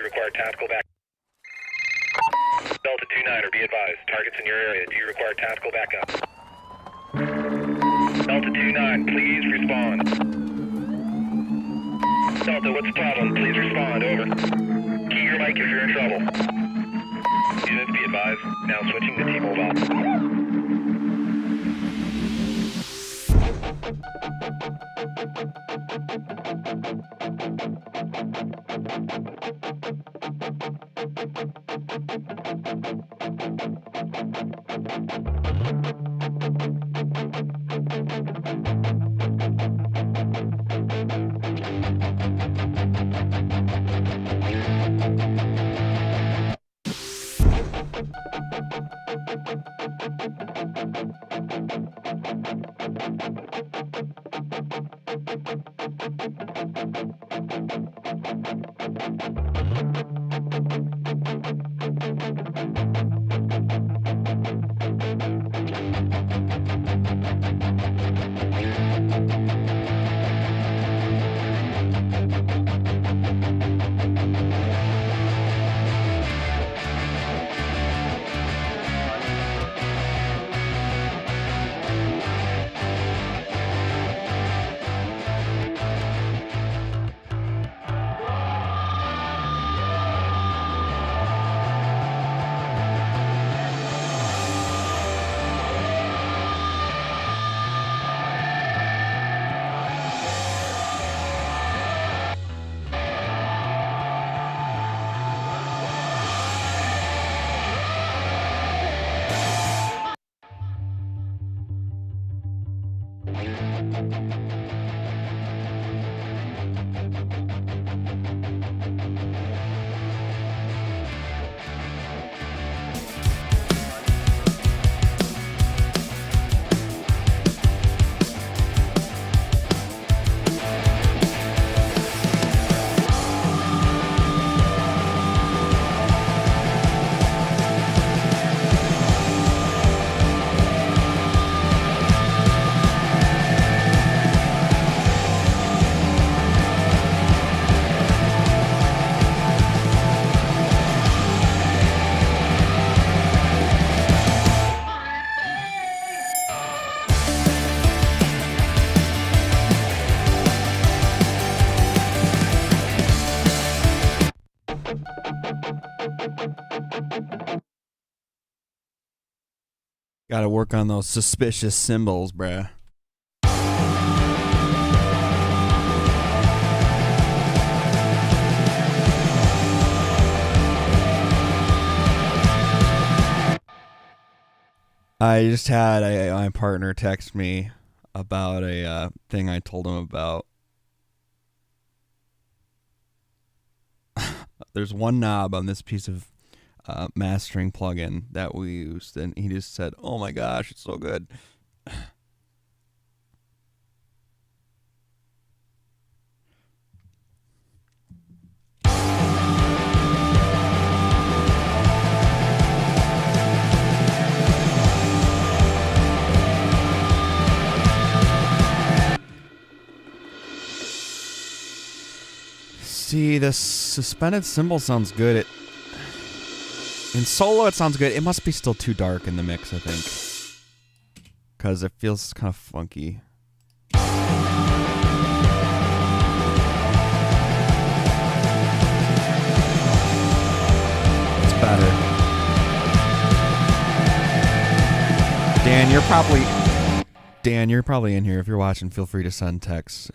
you require tactical back? Delta 2-9, or be advised, targets in your area. Do you require tactical backup? Delta 2-9, please respond. Delta, what's the problem? Please respond, over. Key your mic if you're in trouble. Units, be advised, now switching to T-Mobile. Gotta work on those suspicious symbols, bruh. I just had my partner text me about a thing I told him about. There's one knob on this piece of mastering plugin that we used, and he just said, "Oh my gosh, it's so good." See, the suspended cymbal sounds good. In solo, it sounds good. It must be still too dark in the mix, I think, because it feels kind of funky. It's better. Dan, you're probably in here. If you're watching, feel free to send texts.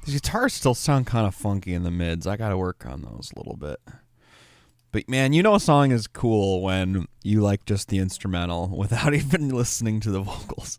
These guitars still sound kind of funky in the mids. I got to work on those a little bit. But man, you know a song is cool when you like just the instrumental without even listening to the vocals.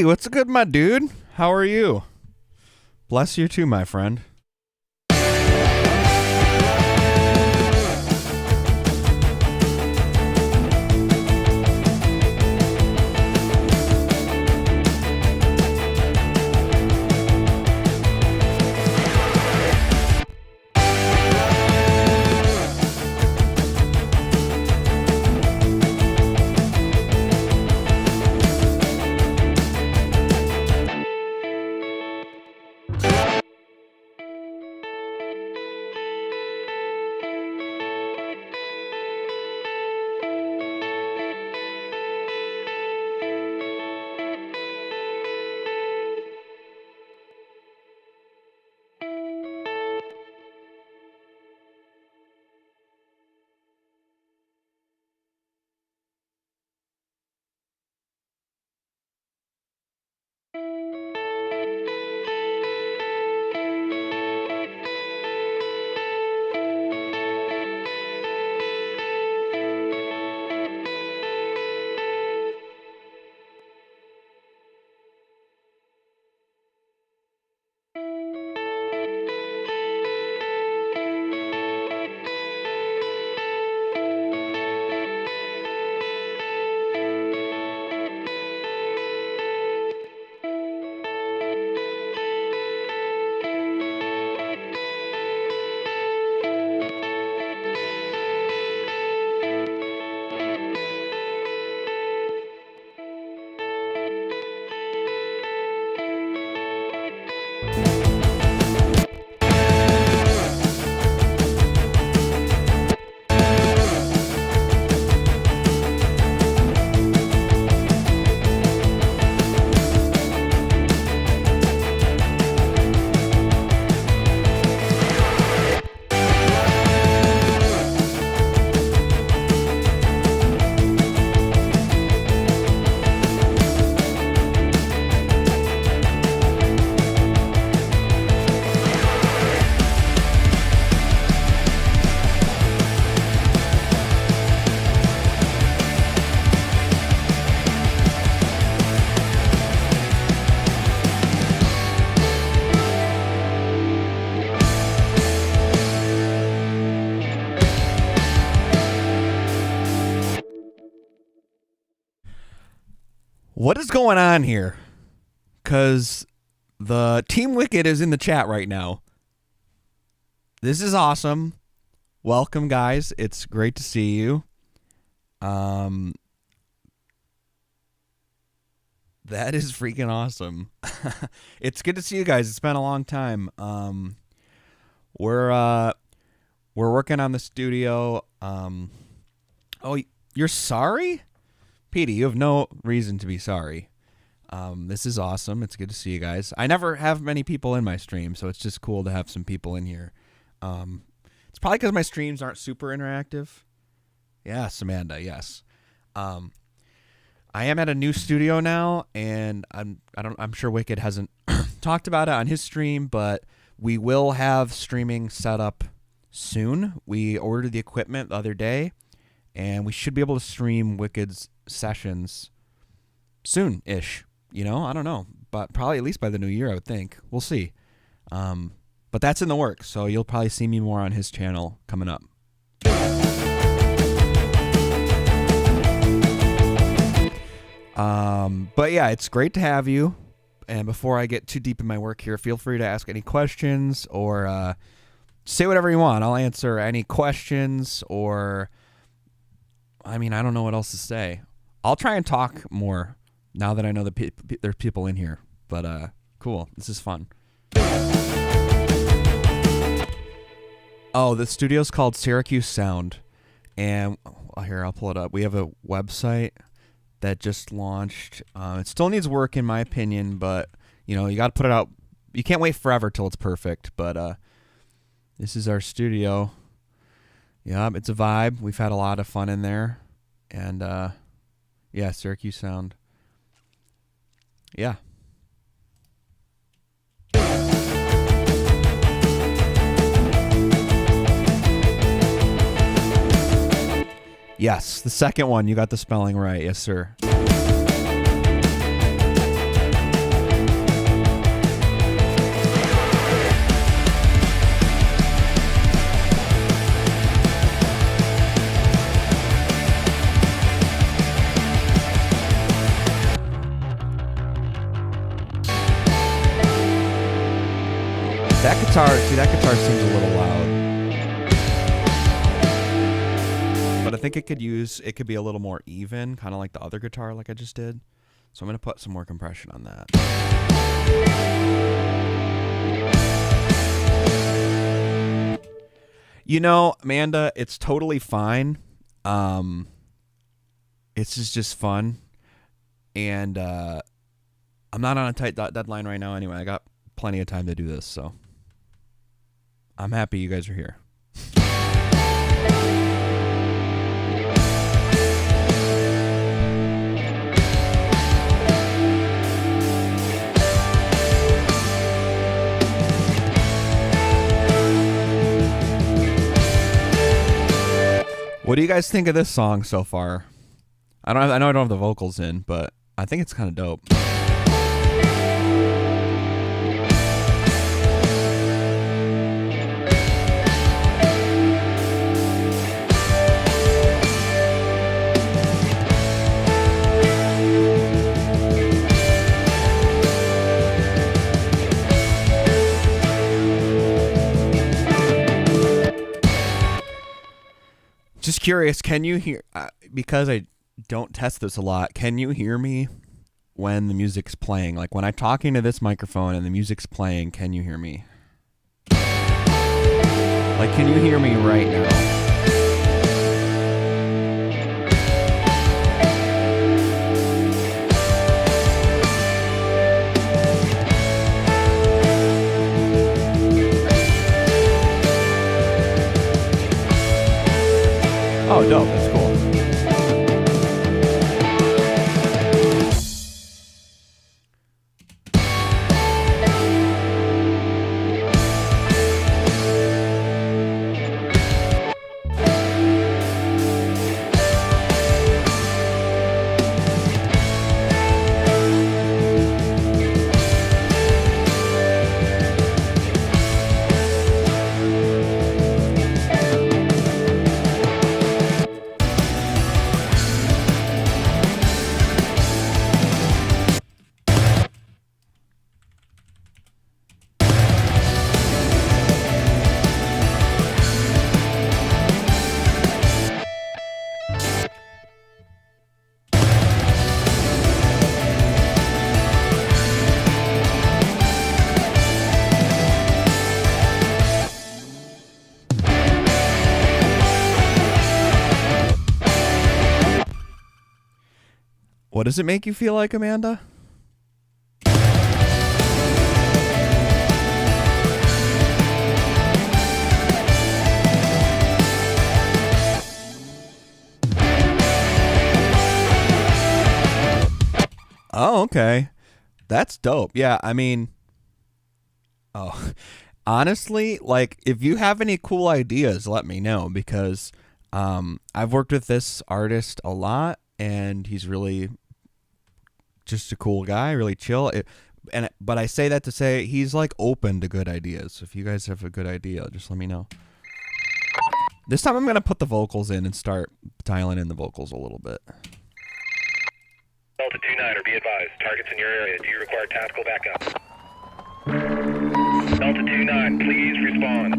What's good, my dude? How are you? Bless you too, my friend. What is going on here? Because the Team Wicked is in the chat right now. This is awesome. Welcome, guys. It's great to see you. That is freaking awesome. It's good to see you guys. It's been a long time. We're working on the studio. Oh, you're sorry? Petey, you have no reason to be sorry. This is awesome. It's good to see you guys. I never have many people in my stream, so it's just cool to have some people in here. It's probably because my streams aren't super interactive. Yes, Amanda, yes. I am at a new studio now, and I'm sure Wicked hasn't talked about it on his stream, but we will have streaming set up soon. We ordered the equipment the other day, and we should be able to stream Wicked's sessions soon-ish. You know, I don't know, but probably at least by the new year, I would think. We'll see. But that's in the works, so you'll probably see me more on his channel coming up. But yeah, it's great to have you. And before I get too deep in my work here, feel free to ask any questions or say whatever you want. I'll answer any questions or, I mean, I don't know what else to say. I'll try and talk more now that I know that there's people in here. But cool. This is fun. Oh, the studio's called Syracuse Sound. And here, I'll pull it up. We have a website that just launched. It still needs work in my opinion, but you know, you got to put it out. You can't wait forever till it's perfect, but this is our studio. Yeah, it's a vibe. We've had a lot of fun in there. And yeah, Syracuse Sound. Yeah. Yes, the second one, you got the spelling right. Yes, sir. That guitar seems a little loud. But I think it could be a little more even, kind of like the other guitar like I just did. So I'm going to put some more compression on that. You know, Amanda, it's totally fine. It's just fun. And I'm not on a tight deadline right now anyway. I got plenty of time to do this, so I'm happy you guys are here. What do you guys think of this song so far? I know I don't have the vocals in, but I think it's kind of dope. Just curious, can you hear, because I don't test this a lot, can you hear me when the music's playing? Like when I'm talking to this microphone and the music's playing, can you hear me? Like, can you hear me right now? Oh, dope. That's cool. What does it make you feel like, Amanda? Oh, okay. That's dope. Yeah, I mean, oh, honestly, like, if you have any cool ideas, let me know, because I've worked with this artist a lot, and he's really just a cool guy, really chill. But I say that to say he's like open to good ideas. So if you guys have a good idea, just let me know. This time I'm gonna put the vocals in and start dialing in the vocals a little bit. Delta 29er, be advised. Targets in your area. Do you require tactical backup? Delta 29, please respond.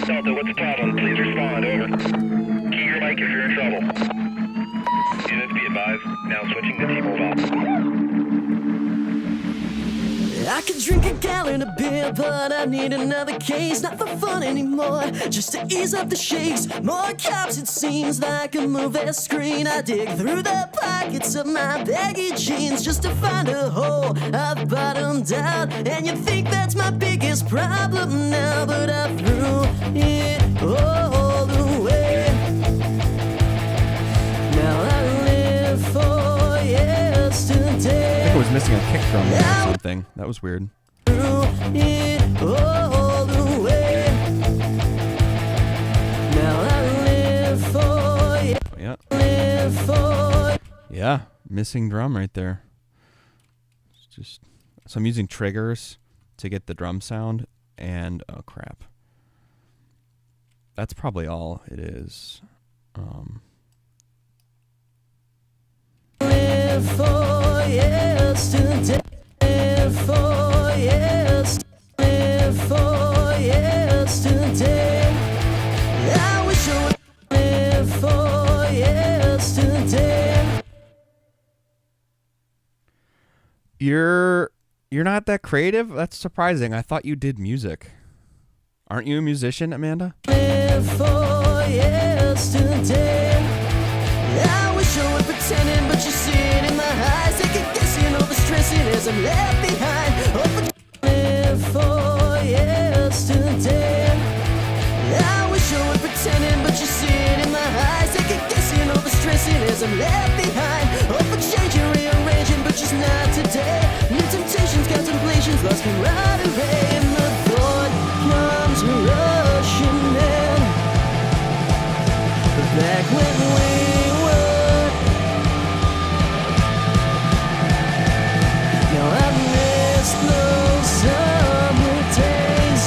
Delta, what's the problem? Please respond. Over. Key your mic if you're in trouble. Units, be advised. Now switching to T-Mobile. I could drink a gallon of beer, but I need another case. Not for fun anymore, just to ease up the shakes. More cops, it seems like a movie screen. I dig through the pockets of my baggy jeans just to find a hole I've bottomed out. And you think that's my biggest problem now, but I threw it all away. Now I live for yesterday. I think I was missing a kick drum or something. That was weird. It all the way. Now I live for you. Yeah. Live for Yeah, missing drum right there. It's just so I'm using triggers to get the drum sound, and oh crap. That's probably all it is. live for yesterday. Live for yesterday. Live for yesterday. I wish I would live for yesterday. You're not that creative? That's surprising. I thought you did music. Aren't you a musician, Amanda? Live for yesterday. I wish I were pretending, but you see it in my eyes. I can guess you know the stressing as I'm left behind. Oh, but live for yesterday. I wish I were pretending, but you see it in my eyes. I can guess you know the stressing as I'm left behind. Oh, for changing, rearranging, but just not today. New temptations, contemplations, lost camaraderie, and the thought comes rushing in. Back when we were, now I miss those summer days.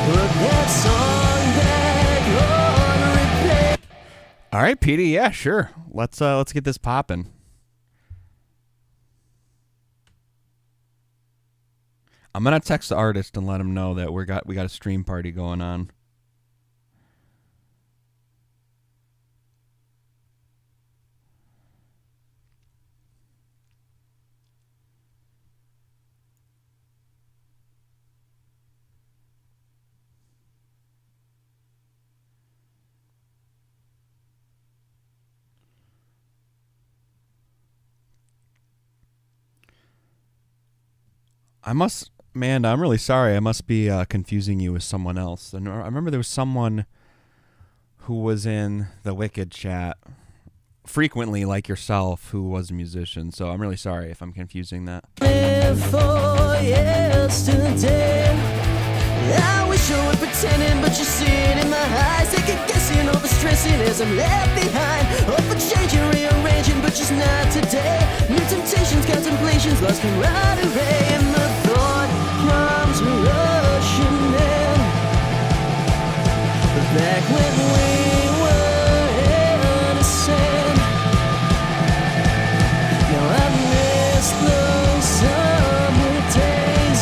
Put that song back on replay. All right, Petey. Yeah, sure. Let's get this popping. I'm gonna text the artist and let him know that we got a stream party going on. Amanda, I'm really sorry. I must be confusing you with someone else. And I remember there was someone who was in the Wicked chat frequently, like yourself, who was a musician. So I'm really sorry if I'm confusing that. Live for yesterday. I wish I were pretending, but you see it in my eyes. I can guess you know the stressing as I'm left behind. Oh, for changing, rearranging, but just not today. New temptations, contemplations, lost camaraderie, and the thought comes rushing in. Back when we were innocent. Now I miss those summer days.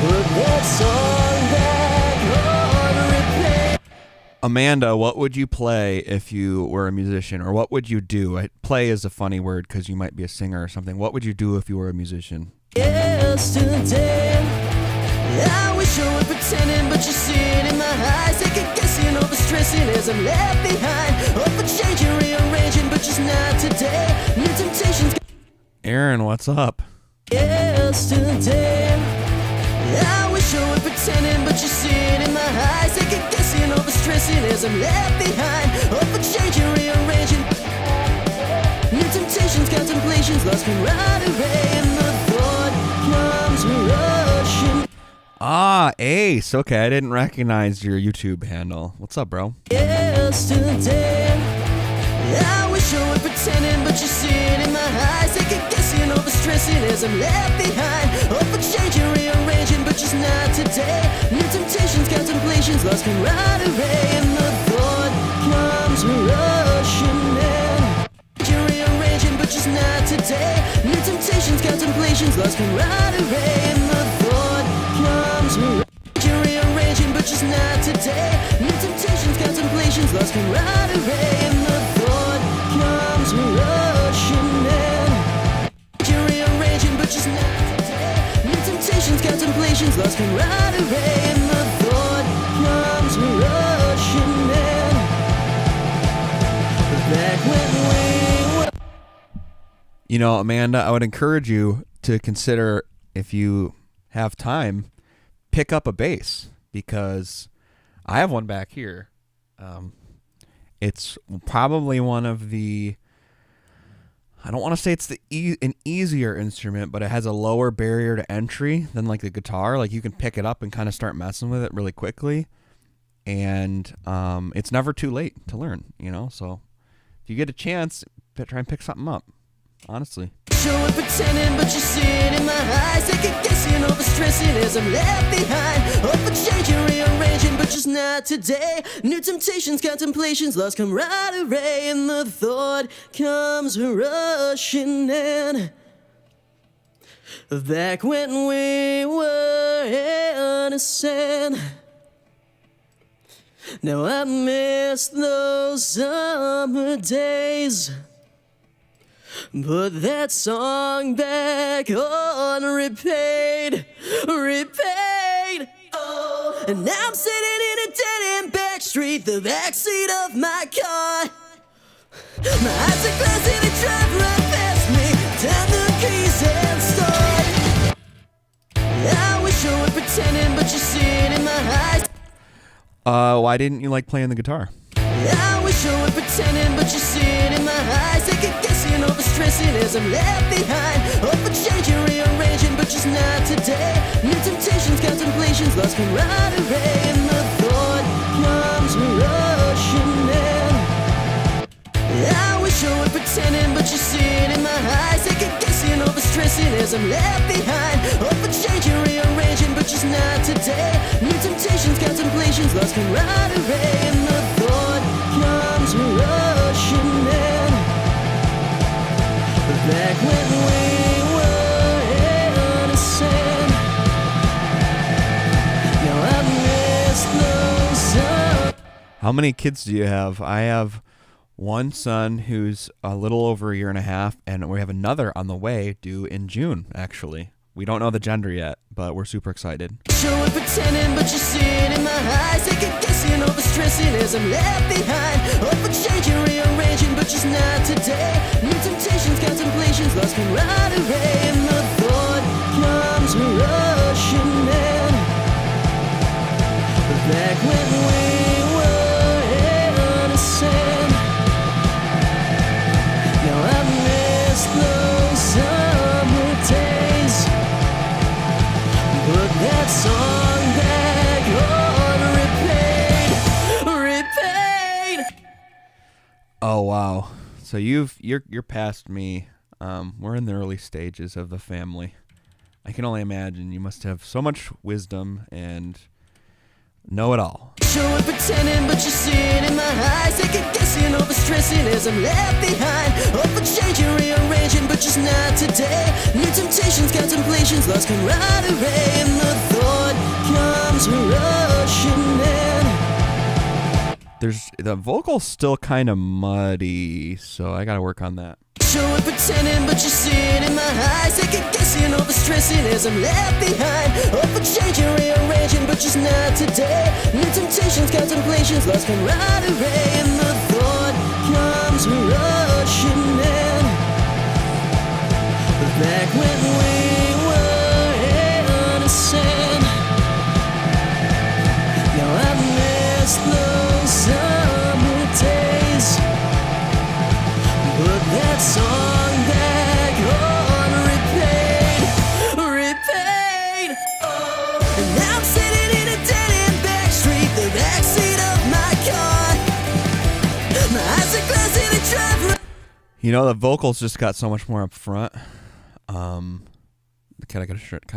Put that song back on replay. Amanda, what would you play if you were a musician, or what would you do? Play is a funny word because you might be a singer or something. What would you do if you were a musician? Yesterday, I wish I were pretending, but you see it in my eyes. I can guess you know the stress stressing as I'm left behind. Up for changing, rearranging, but just not today. New temptations. Aaron, what's up? Yesterday, I wish I were pretending, but you see it in my eyes. Second guessing, all the stressing as I'm left behind. Up for changing, rearranging. New temptations, contemplations, lost camaraderie, and the thought comes rushing. Ah, Ace. Okay, I didn't recognize your YouTube handle. What's up, bro? Yesterday, I wish I were pretending, but you see it in my eyes. Second guessing, all the stressing as I'm left behind. Up for changing, rearranging, but just not today. New temptations, contemplations, lost camaraderie, and the thought comes rushing in. Rearranging, but just not today. New temptations, contemplations, lost camaraderie, and the thought comes rearranging, but just not today. New temptations, contemplations, lost camaraderie, and the thought comes rushing in. Rearranging, but just not today. New temptations, contemplations, lost camaraderie, and the thought comes rushing in. Back when we were. You know, Amanda, I would encourage you to consider, if you have time, pick up a bass, because I have one back here. It's probably one of the, I don't want to say it's an easier instrument, but it has a lower barrier to entry than like the guitar. Like you can pick it up and kind of start messing with it really quickly, and it's never too late to learn, you know? So if you get a chance, try and pick something up, honestly. Showing pretending, but you see it in my eyes. Second guessing, all the stressing as I'm left behind. Up for changing, rearranging, but just not today. New temptations, contemplations, lost camaraderie, and the thought comes rushing in. Back when we were innocent. Now I miss those summer days. Put that song back on repeat. Oh, and now I'm sitting in a dead-end back street, the backseat of my car. My eyes are closed and they drive right past me. Turn the keys and start. I wish I were pretending, but you see it in my eyes. Why didn't you like playing the guitar? I wish I were pretending, but you see it in my eyes. Second guessing, all the stressing as I'm left behind. Up for changing, rearranging, but just not today. New temptations, contemplations, lost camaraderie, and the thought comes rushing in. I wish I were pretending, but you see it in my eyes. Second guessing, all the stressing as I'm left behind. Up for changing, rearranging, but just not today. New temptations, contemplations, lost camaraderie, and the thought comes rushing in. Back when we were innocent. Now I miss those. How many kids do you have? I have one son who's a little over a year and a half, and we have another on the way, due in June, actually. We don't know the gender yet, but we're super excited. Showing pretending, but you see it in my eyes. Second guessing, all the stressing as I'm left behind. Up for changing, rearranging, but just not today. New temptations, contemplations, lost camaraderie, and the thought comes rushing in. Back when we were innocent. Now I miss those summer days. Put that song back on repeat. Oh wow! So you're past me. We're in the early stages of the family. I can only imagine you must have so much wisdom and know it all. Showing pretending, but you see it in my eyes. Second guessing, all the stressing as I'm left behind. Up for changing, rearranging, but just not today. New temptations, contemplations, lost camaraderie, and the thought comes rushing in. The vocal's still kind of muddy, so I gotta work on that. Showing pretending, but you see it in my eyes. Second guessing, overstressing as I'm left behind. Up for changing, rearranging, but just not today. New temptations, contemplations, lost camaraderie, and the thought comes rushing in. Back when we were innocent. Now I miss those summer days. Put that song back on repeat. Oh. And now I'm sitting in a dead-end back street, the backseat of my car. My eyes are closed in a drive. You know, the vocals just got so much more up front. Kind of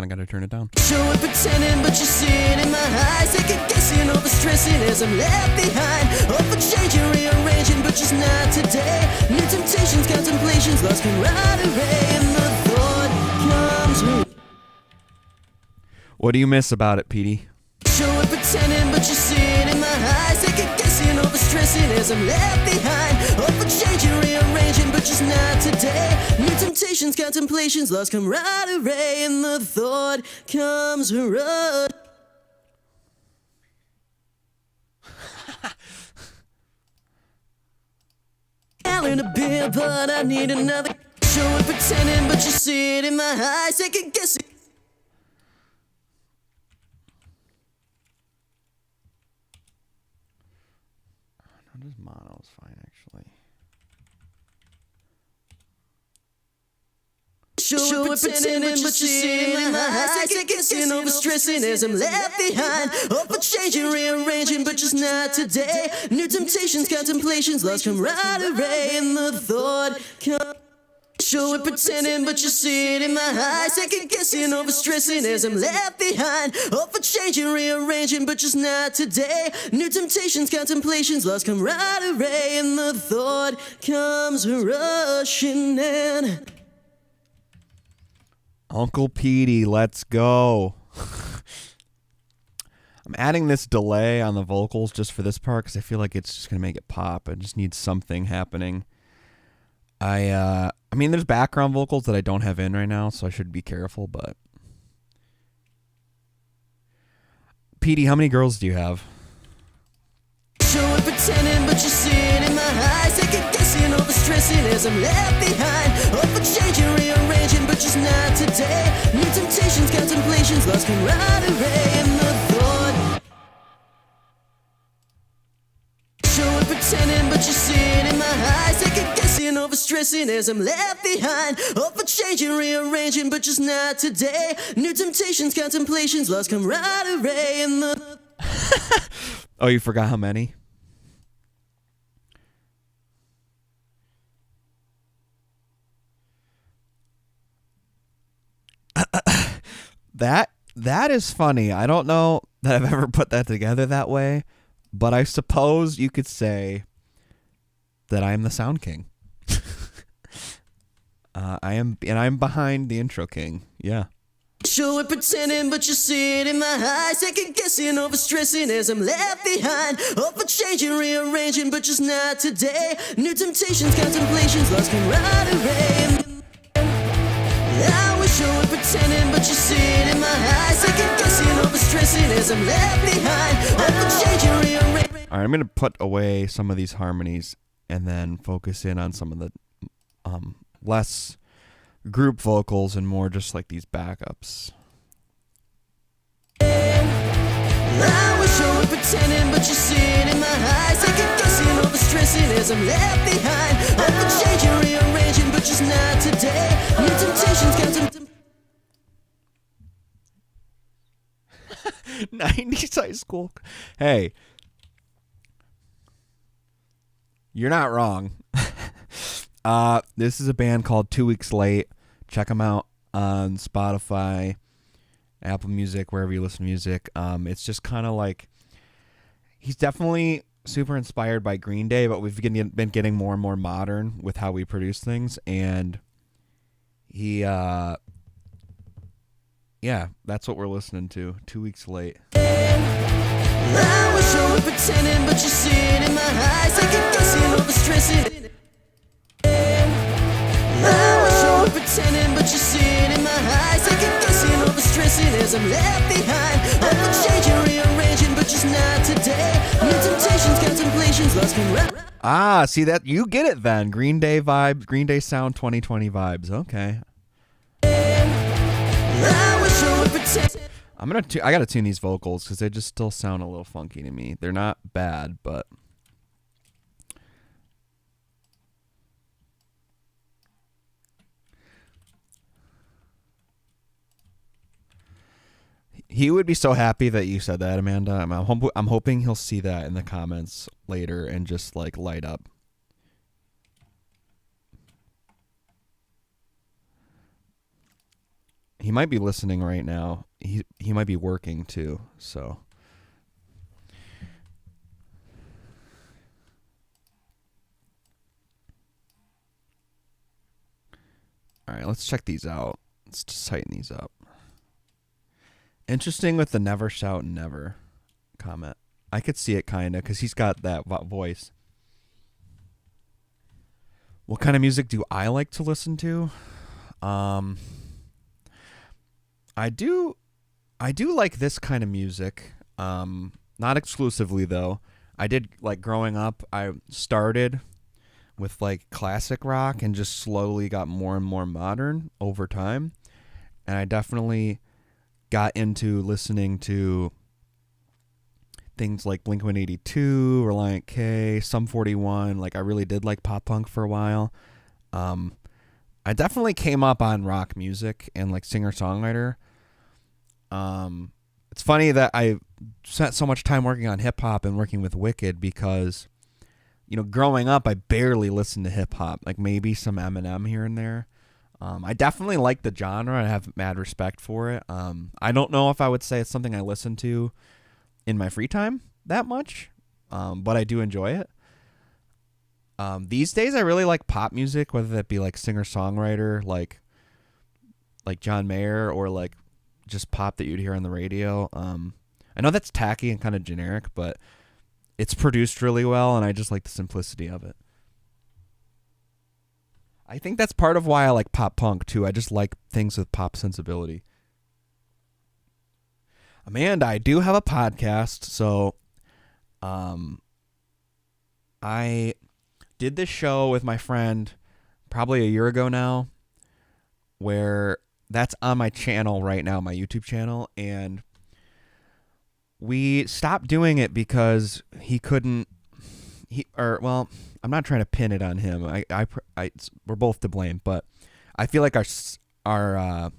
got to turn it down. Showing pretending, but you see it in my eyes. Second guessing, overstressing as I'm left behind. Up for changing, rearranging, but just not today. New temptations, contemplations, lost camaraderie, and the thought comes. What do you miss about it, Petey? Showing pretending, but you see it in my eyes. Second guessing, overstressing as I'm left behind. Up for changing, rearranging, but just not today. New temptations, contemplations, lost camaraderie, and the thought comes rush. Yelling a bit, but I need another. Showing pretending, but you see it in my eyes. Second guessing. Just mono is fine, actually. Showing pretending, but you see it in my eyes. Second guessing, overstressing as I'm left behind. Up for changing, rearranging, but just not today. New temptations, contemplations, lost camaraderie, and the thought comes. Showing pretending, but you see it in my eyes. Second guessing, overstressing as I'm left behind. Up for changing, rearranging, but just not today. New temptations, contemplations, lost camaraderie, and the thought comes rushing in. Uncle Petey, let's go. I'm adding this delay on the vocals just for this part because I feel like it's just going to make it pop. I just need something happening. I mean, there's background vocals that I don't have in right now, so I should be careful, but... Petey, how many girls do you have? Showing pretending, but you see it in my eyes. Second guessing, overstressing as I'm left behind. Up for changing, rearranging, but just not today. New temptations, contemplations, lost camaraderie, and the thought. Showing pretending, but you see it in my eyes. Second guessing, overstressing as I'm left behind. Up for changing, rearranging, but just not today. New temptations, contemplations, lost camaraderie, and the... Oh, you forgot how many? That is funny. I don't know that I've ever put that together that way, but I suppose you could say that I am the Sound King. I'm behind the Intro King. Yeah. Showing pretending, but you see it in my eyes. Second guessing, overstressing as I'm left behind. Up for changing, rearranging, but just not today. New temptations, contemplations, lost camaraderie. I was showing pretending, but you see it in my eyes. Second guessing, overstressing as I'm left behind. Up for changing, rearranging. All right, I'm going to put away some of these harmonies and then focus in on some of the less group vocals and more just like these backups. I was showing pretending, but you see it in my eyes. Second guessing, overstressing as I'm left behind. Up for changing, rearranging, but just not today. New temptations, contemplations. 90s high school. Hey, you're not wrong. This is a band called 2 Weeks Late. Check them out on Spotify, Apple Music, wherever you listen to music. It's just kind of like, he's definitely super inspired by Green Day, but we've been getting more and more modern with how we produce things. And he, yeah, that's what we're listening to. 2 Weeks Late. I was showing pretending, but you see it in my eyes. Second guessing, overstressing. stressing as I'm left behind. I'm not changing, rearranging, but just not today. New temptations, contemplations, lost me right. Ah, see that? You get it then. Green Day vibes, Green Day sound 2020 vibes. Okay. I wish I would pretend. I gotta tune these vocals because they just still sound a little funky to me. They're not bad, but he would be so happy that you said that, Amanda. I'm hoping he'll see that in the comments later and just like light up. He might be listening right now. He might be working too, so. All right, let's check these out. Let's just tighten these up. Interesting with the never shout never comment. I could see it kind of because he's got that voice. What kind of music do I like to listen to? I do like this kind of music. Not exclusively though. I did like growing up. I started with like classic rock and just slowly got more and more modern over time. And I definitely got into listening to things like Blink-182, Relient K, Sum 41. Like I really did like pop punk for a while. I definitely came up on rock music and like singer-songwriter. It's funny that I spent so much time working on hip hop and working with Wicked because, you know, growing up, I barely listened to hip hop, like maybe some Eminem here and there. I definitely like the genre. I have mad respect for it. I don't know if I would say it's something I listen to in my free time that much, but I do enjoy it. These days, I really like pop music, whether that be like singer-songwriter, like John Mayer, or like just pop that you'd hear on the radio. I know that's tacky and kind of generic, but it's produced really well, and I just like the simplicity of it. I think that's part of why I like pop punk too. I just like things with pop sensibility. Amanda, I do have a podcast, so I did this show with my friend probably a year ago now, where that's on my channel right now, my YouTube channel, and we stopped doing it because I'm not trying to pin it on him. We're both to blame, but I feel like our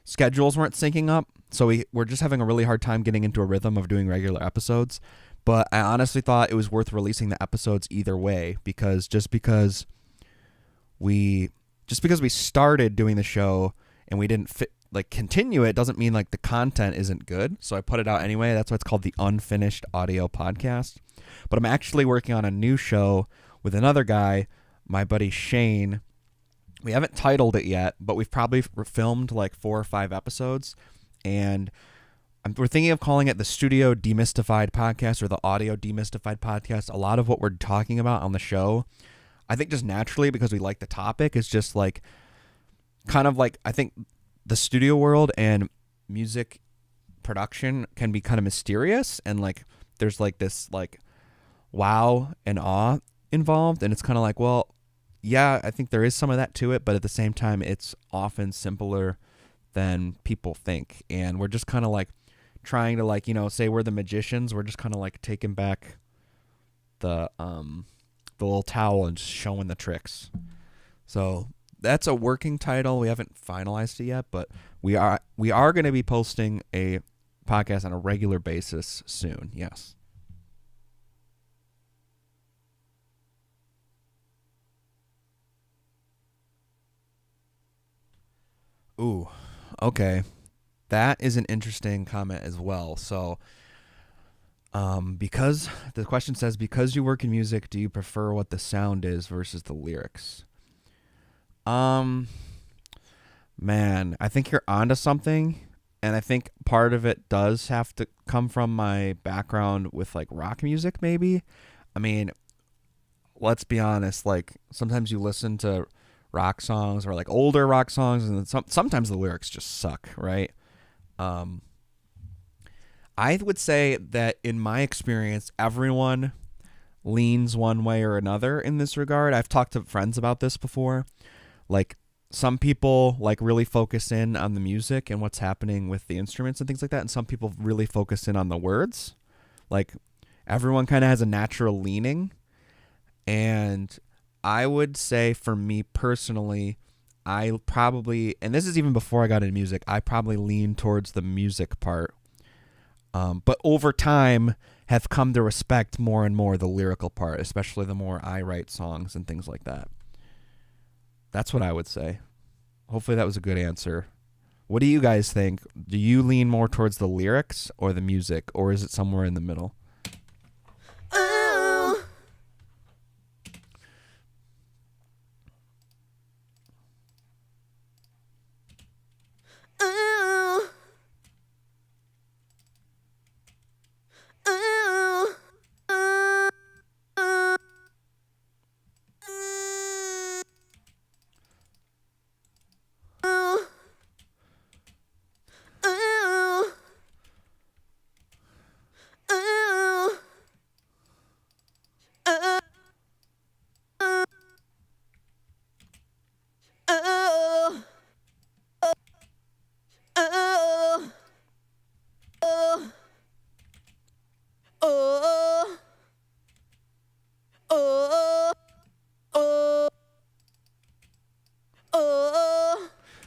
schedules weren't syncing up, so we're just having a really hard time getting into a rhythm of doing regular episodes. But I honestly thought it was worth releasing the episodes either way, because just because we started doing the show and we didn't continue it doesn't mean like the content isn't good. So I put it out anyway. That's why it's called the Unfinished Audio Podcast. But I'm actually working on a new show with another guy, my buddy Shane. We haven't titled it yet, but we've probably filmed like 4 or 5 episodes, and we're thinking of calling it the Studio Demystified Podcast or the Audio Demystified Podcast. A lot of what we're talking about on the show, I think just naturally because we like the topic, is just like kind of like, I think the studio world and music production can be kind of mysterious, and like there's like this like wow and awe involved, and it's kind of like, well, yeah, I think there is some of that to it, but at the same time it's often simpler than people think, and we're just kind of like trying to like, you know, say we're the magicians. We're just kind of like taking back the little towel and just showing the tricks. So that's a working title. We haven't finalized it yet, but we are going to be posting a podcast on a regular basis soon. Yes. Ooh, okay. That is an interesting comment as well. So, because the question says, because you work in music, do you prefer what the sound is versus the lyrics? Man, I think you're onto something, and I think part of it does have to come from my background with like rock music, maybe. I mean, let's be honest, like sometimes you listen to rock songs or like older rock songs, and sometimes the lyrics just suck, right? I would say that in my experience, everyone leans one way or another in this regard. I've talked to friends about this before. Like, some people like really focus in on the music and what's happening with the instruments and things like that, and some people really focus in on the words. Like, everyone kind of has a natural leaning, and I would say for me personally, I probably, and this is even before I got into music, I probably lean towards the music part. But over time have come to respect more and more the lyrical part, especially the more I write songs and things like that. That's what I would say. Hopefully that was a good answer. What do you guys think? Do you lean more towards the lyrics or the music, or is it somewhere in the middle? Ooh. Ooh. Ooh.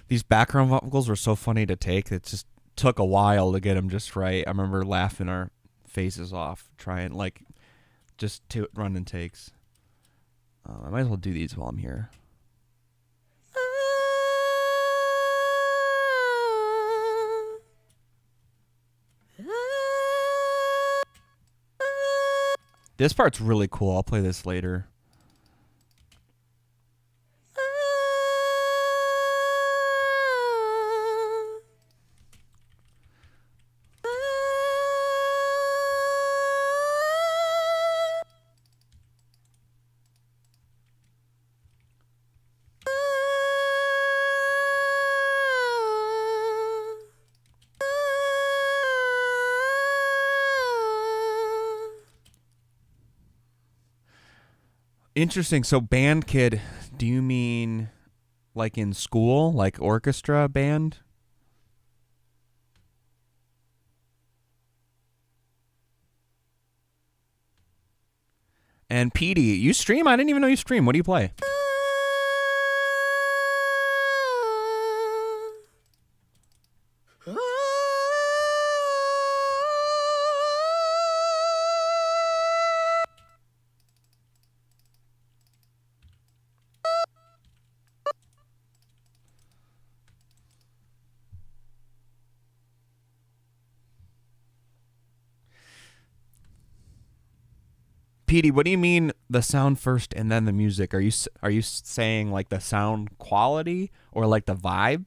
These background vocals were so funny to take. It just took a while to get them just right. I remember laughing our faces off, trying like just to run and takes. I might as well do these while I'm here. This part's really cool. I'll play this later. Interesting. So band kid, do you mean like in school, like orchestra band? And Petey, you stream? I didn't even know you stream. What do you play? Petey, what do you mean the sound first and then the music? Are you saying like the sound quality or like the vibe?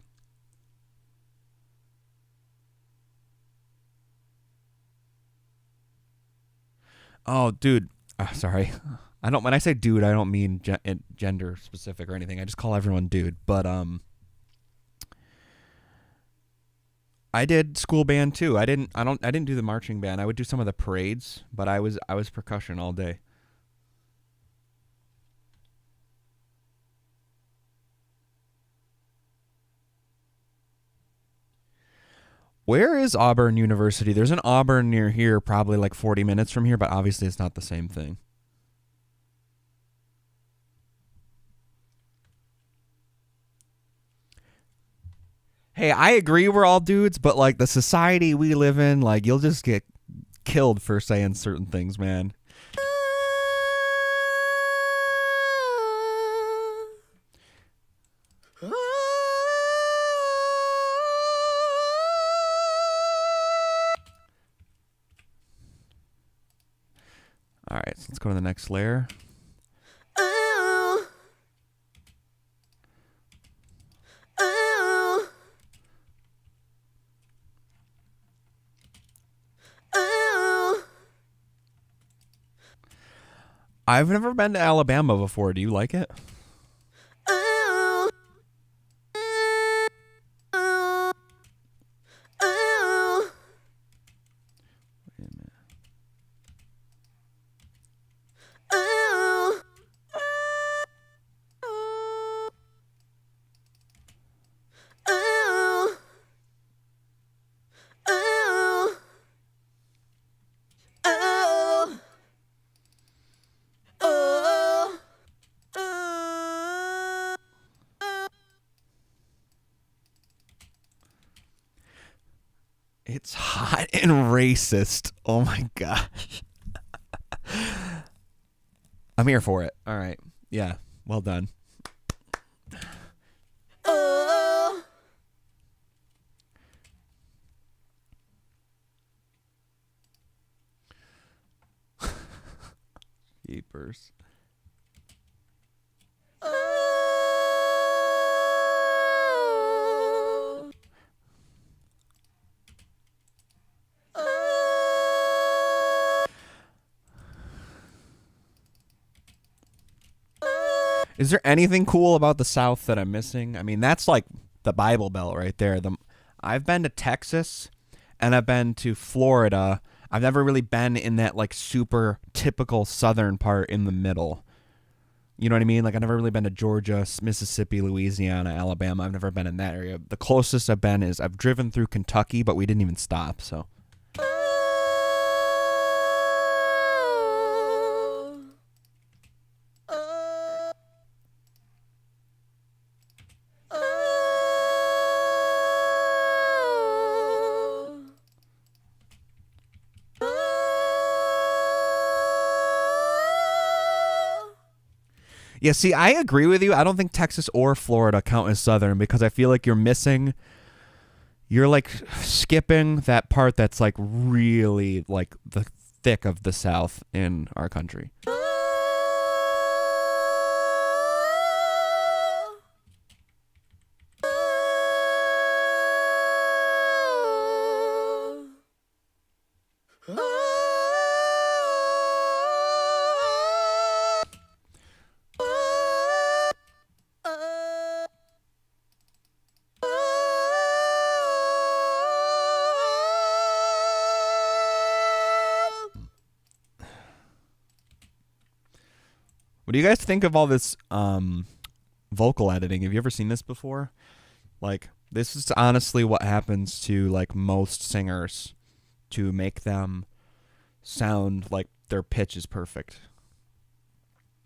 Oh, dude. Sorry. I don't. When I say dude, I don't mean gender specific or anything. I just call everyone dude. But I did school band too. I didn't do the marching band. I would do some of the parades, but I was percussion all day. Where is Auburn University? There's an Auburn near here, probably like 40 minutes from here, but obviously it's not the same thing. Hey, I agree we're all dudes, but like the society we live in, like you'll just get killed for saying certain things, man. All right, so let's go to the next layer. I've never been to Alabama before. Do you like it? It's hot and racist. Oh my gosh. I'm here for it. All right. Yeah. Well done. Oh. Jeepers. Oh. Is there anything cool about the South that I'm missing? I mean, that's like the Bible Belt right there. I've been to Texas and I've been to Florida. I've never really been in that like super typical southern part in the middle. You know what I mean? Like I've never really been to Georgia, Mississippi, Louisiana, Alabama. I've never been in that area. The closest I've been is I've driven through Kentucky, but we didn't even stop, so. Yeah, see, I agree with you. I don't think Texas or Florida count as southern because I feel like you're like skipping that part that's like really like the thick of the South in our country. What do you guys think of all this vocal editing? Have you ever seen this before? Like, this is honestly what happens to like most singers to make them sound like their pitch is perfect.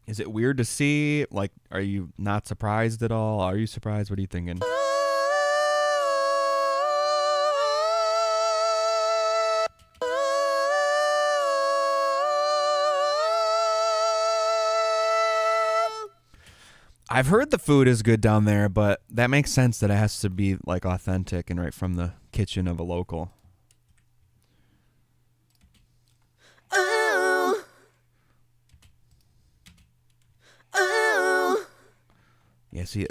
Is it weird to see? Like, are you not surprised at all? Are you surprised? What are you thinking? I've heard the food is good down there, but that makes sense that it has to be like authentic and right from the kitchen of a local. Oh. Oh. Yeah, see,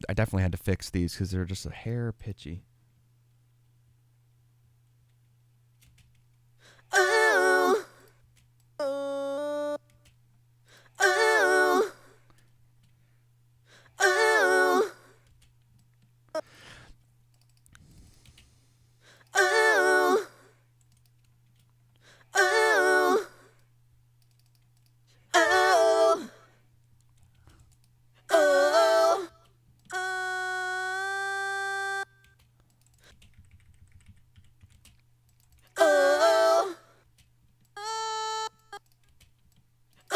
I definitely had to fix these because they're just a hair pitchy. Oh. Oh. Oh. Oh. Oh. Oh. Oh. Oh. Oh.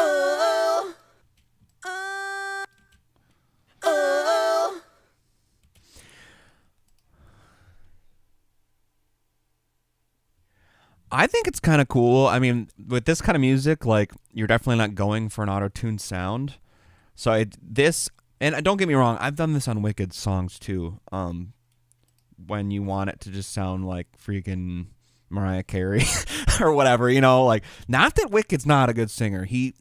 Oh. Oh. I think it's kind of cool. I mean, with this kind of music, like you're definitely not going for an auto-tuned sound. So and don't get me wrong, I've done this on Wicked songs too. When you want it to just sound like freaking Mariah Carey or whatever, like not that Wicked's not a good singer. He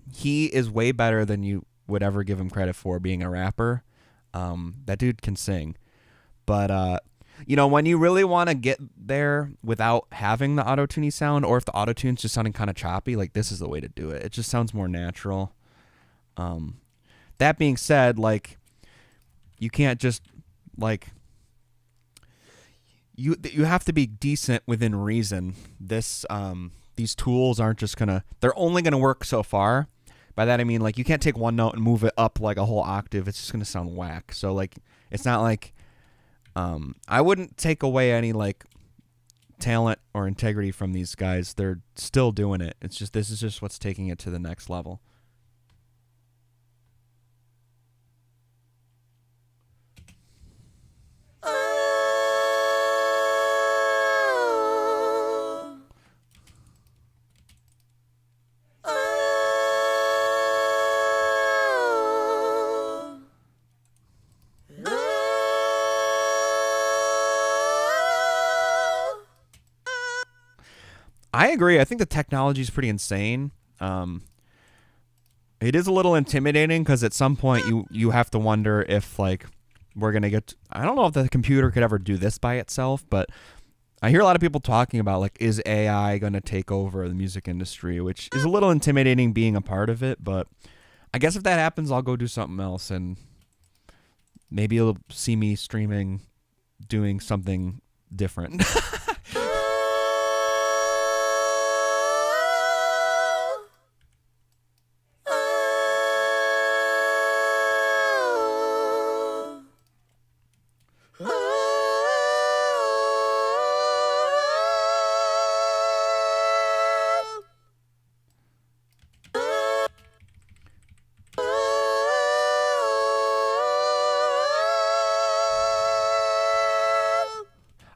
is way better than you would ever give him credit for being a rapper. That dude can sing. But when you really want to get there without having the auto-tuney sound, or if the auto-tune's just sounding kind of choppy, like this is the way to do it. It just sounds more natural. That being said, like you can't just like you have to be decent within reason. These tools aren't just they're only gonna work so far. By that I mean like you can't take one note and move it up like a whole octave. It's just gonna sound whack. So like it's not like I wouldn't take away any like talent or integrity from these guys. They're still doing it. It's just this is just what's taking it to the next level. I agree. I think the technology is pretty insane. It is a little intimidating because at some point you have to wonder if like we're gonna get. I don't know if the computer could ever do this by itself, but I hear a lot of people talking about like, is AI gonna take over the music industry, which is a little intimidating being a part of it. But I guess if that happens, I'll go do something else, and maybe you'll see me streaming, doing something different.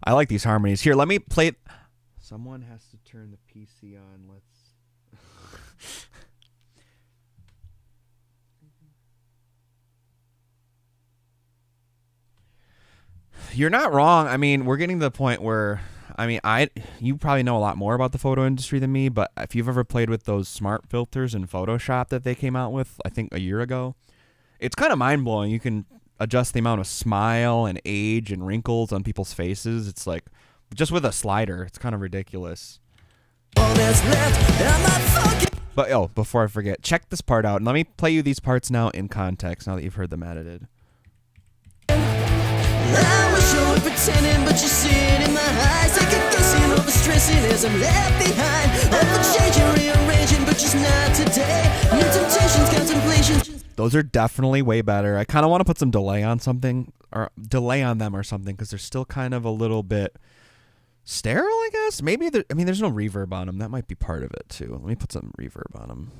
I like these harmonies. Here, let me play. Someone has to turn the PC on. Let's. You're not wrong. I mean, we're getting to the point where, I mean, you probably know a lot more about the photo industry than me, but if you've ever played with those smart filters in Photoshop that they came out with, I think a year ago, it's kind of mind blowing. You can adjust the amount of smile and age and wrinkles on people's faces. It's like just with a slider. It's kind of ridiculous. But before I forget, check this part out and let me play you these parts now in context now that you've heard them edited. I wish I were pretending, but you see it in my eyes. I keep guessing all the stressing as I'm left behind. Overchanging, rearranging, but just not today. New temptations, contemplations. Those are definitely way better. I kind of want to put some delay on something, or delay on them or something, because they're still kind of a little bit sterile, I guess. Maybe there's no reverb on them. That might be part of it too. Let me put some reverb on them.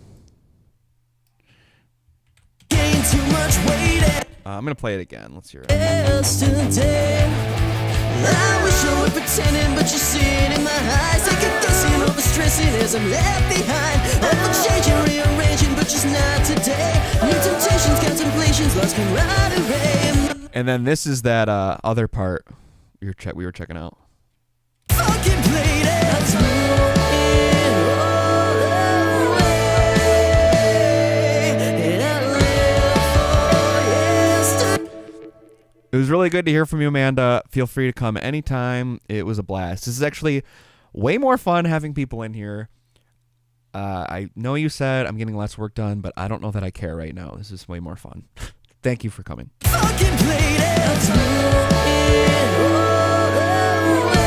Gain too much weight. I'm gonna play it again. Let's hear it. Yesterday, I wish I were pretending, but you see it in my eyes. I keep guessing all the stressing as I'm left behind. Overchanging, rearranging, but just not today. New temptations, contemplations, lost camaraderie. And then this is that other part we were checking out. Fucking played it, threw it all away, and I live for yesterday. It was really good to hear from you, Amanda. Feel free to come anytime. It was a blast. This is actually way more fun having people in here. I know you said I'm getting less work done, but I don't know that I care right now. This is way more fun. Thank you for coming. Fucking played it, threw it all away,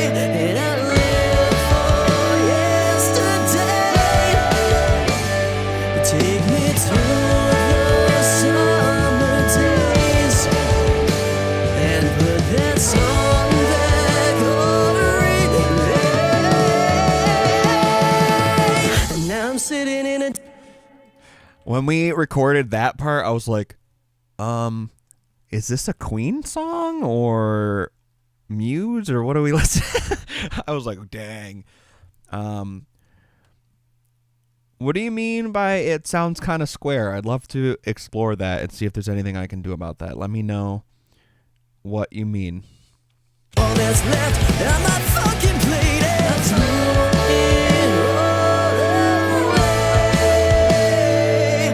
and I live for yesterday. Take me through the summer days and put that song back on replay. And now I'm sitting in a When we recorded that part, I was like, is this a Queen song or Muse or what are we listening? I was like, dang. What do you mean by it sounds kind of square? I'd love to explore that and see if there's anything I can do about that. Let me know what you mean. all that's left. I'm not fucking played it. Threw it all away,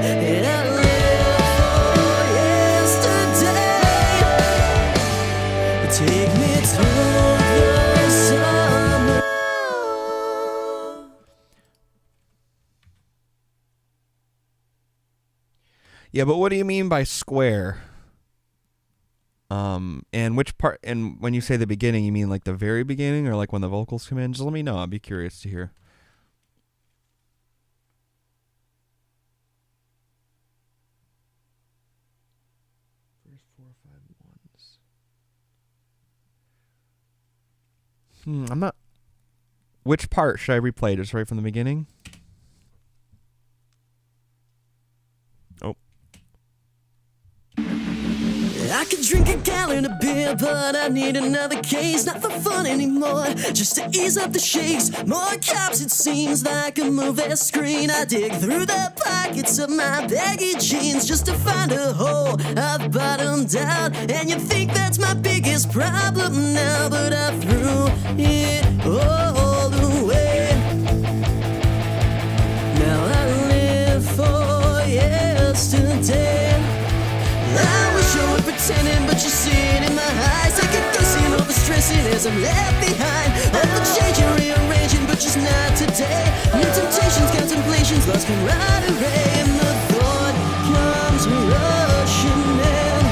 and I live for yesterday. Take me through the summer. Yeah, but what do you mean by square? And which part, and when you say the beginning, you mean like the very beginning or like when the vocals come in? Just let me know. I'd be curious to hear. First 4 or 5 ones. I'm not. Which part should I replay? Just right from the beginning? Oh. I could drink a gallon of beer, but I need another case. Not for fun anymore, just to ease up the shakes. More cops, it seems like a movie screen. I dig through the pockets of my baggy jeans just to find a hole I've bottomed out. And you think that's my biggest problem now, but I threw it all away. Now I live for yesterday. I wish I were pretending, but you see it in my eyes. I could guessing all the stressing as I'm left behind. All the changing, rearranging, but just not today. New temptations, contemplations, lost camaraderie. And the thought comes rushing in.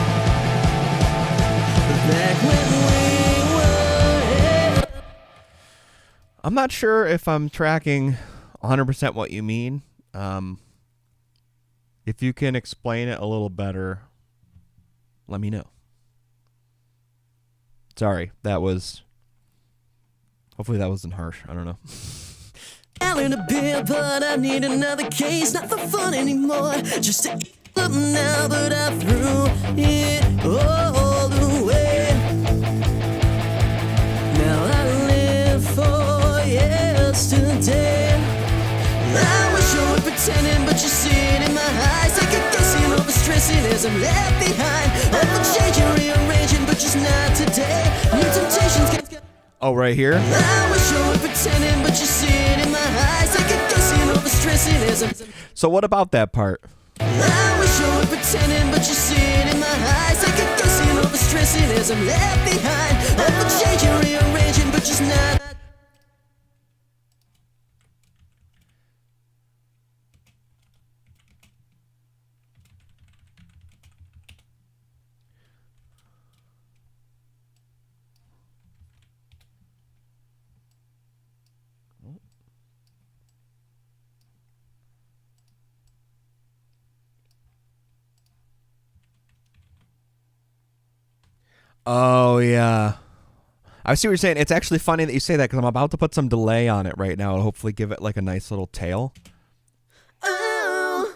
Back when we were. I'm not sure if I'm tracking 100% what you mean. If you can explain it a little better, let me know. Sorry, hopefully that wasn't harsh. I don't know. Gallon of beer, but I need another case. Not for fun anymore, just to eat up now, but I threw it all away. Now I live for yesterday. I wish I were pretending, but you see it in my eyes. I could guessing all the stressing as I'm left behind. All the changing, rearranging, but just not today. New temptations. Oh, right here? I wish I were pretending, but you see it in my eyes. I could guessing all the stressing as I'm. So what about that part? I wish I were pretending, but you see it in my eyes. I could guessing all the stressing as I'm left behind. All the changing, rearranging, but just not. Oh, yeah. I see what you're saying. It's actually funny that you say that because I'm about to put some delay on it right now and hopefully give it like a nice little tail. Oh,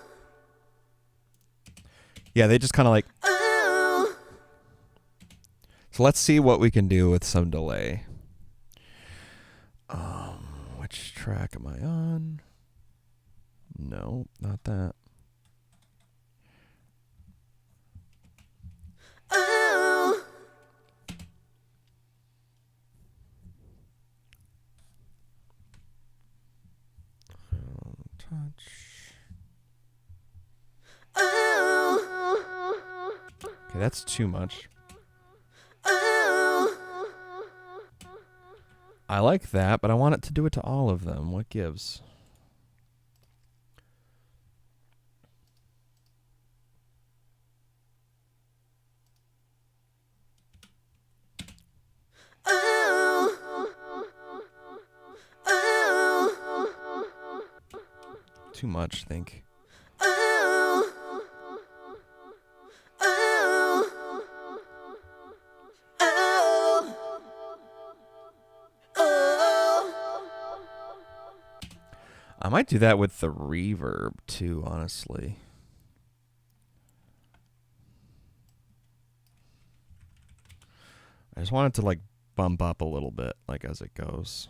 Yeah, they just kind of like... oh. So let's see what we can do with some delay. Which track am I on? No, not that. Oh, Touch. oh, Okay, that's too much. oh. I like that, but I want it to do it to all of them. What gives? Too much, I think. I might do that with the reverb too, honestly. I just want it to like bump up a little bit, like as it goes.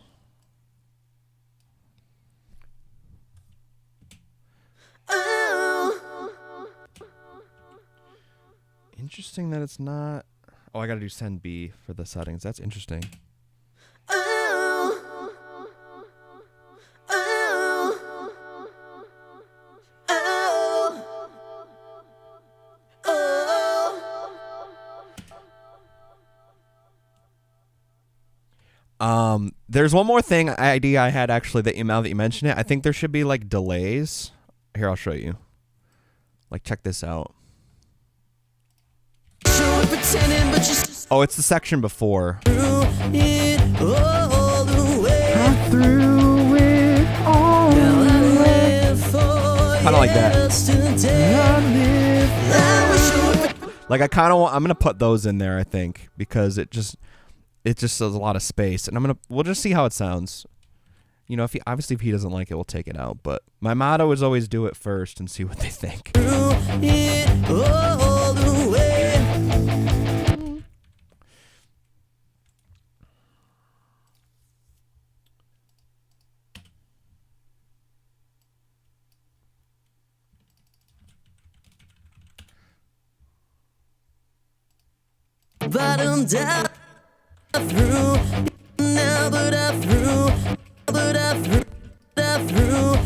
Interesting that it's not. Oh, I gotta do send B for the settings. That's interesting. There's one more idea I had actually that now that you mention it. I think there should be like delays. Here, I'll show you. Like, check this out. Oh, it's the section before. Kind of like that. Like I kind of I'm gonna put those in there, I think, because it just does a lot of space, and we'll just see how it sounds. You know, if he doesn't like it, we'll take it out. But my motto is always do it first and see what they think. bottom down through now, but I threw, but I threw, I threw.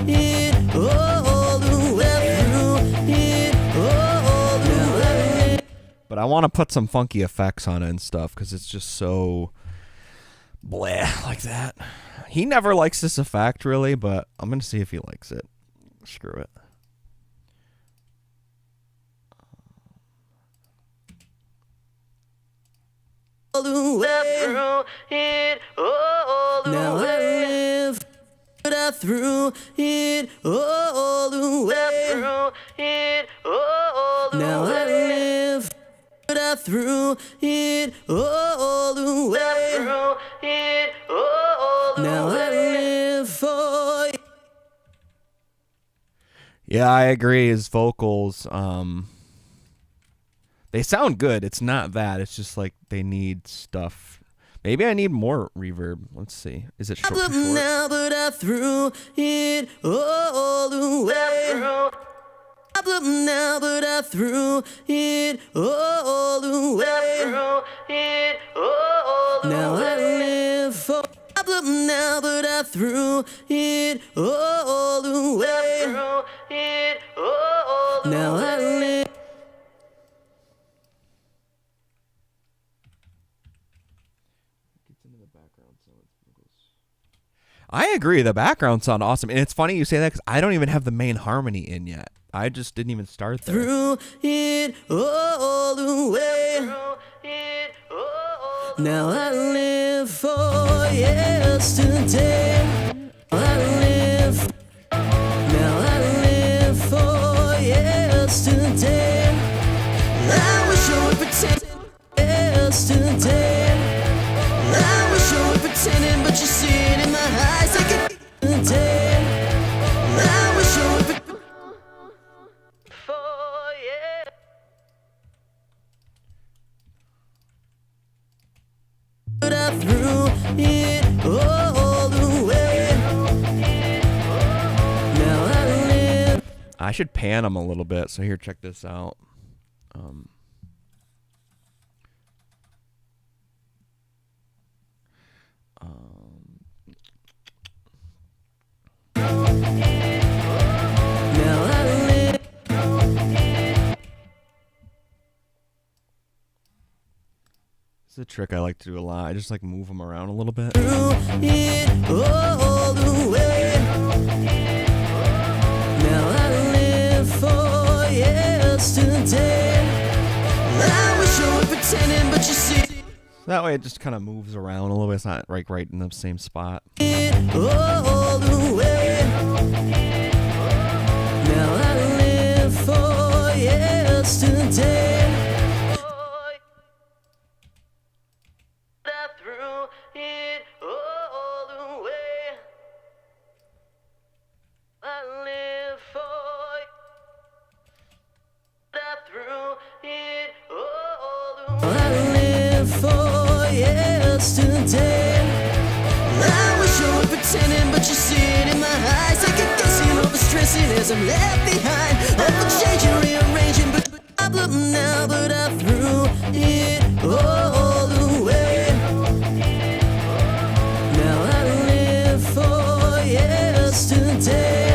It all the way through it all the way. But I want to put some funky effects on it and stuff because it's just so bleh like that. He never likes this effect really, but I'm gonna see if he likes it. Screw it. All the way through it all the now way. I live, but I threw it all the way through it all the now way. I live, but I threw it all the way through it all the now way. I live for you. Yeah, I agree. His vocals, they sound good. It's not that. It's just like they need stuff. Maybe I need more reverb. Let's see. Is it short? Too short? Now, but I threw it all the way. Problem now, but I threw it all the way. It all the now way. I live for problem now, but I threw it all the way. It all the now I live. I agree. The background sound awesome. And it's funny you say that because I don't even have the main harmony in yet. I just didn't even start there. Through it all the way. Now I live for yesterday. I live. Now I live for yesterday. I wish I would pretend yesterday. I wish I would pretending, but you see it in my eyes like a day. I wish I would pretend for yeah. But I threw it all the way. Now I live. I should pan them a little bit. So here, check this out. Now I live. This is a trick I like to do a lot. I just like move them around a little bit. Through it all the way. Now I live for yesterday. I wish I were pretending, but you see That way it just kind of moves around a little bit. It's not right in the same spot. it all the way. Now I live for yesterday. I threw it all the way. I live for. I threw it all the way. I live for yesterday. I wish I were pretending, but you see it in my eyes. I can guess you overstressing as I'm left behind. Overchanging, rearranging, but problem now, but I threw it all the way. Now I live for yesterday.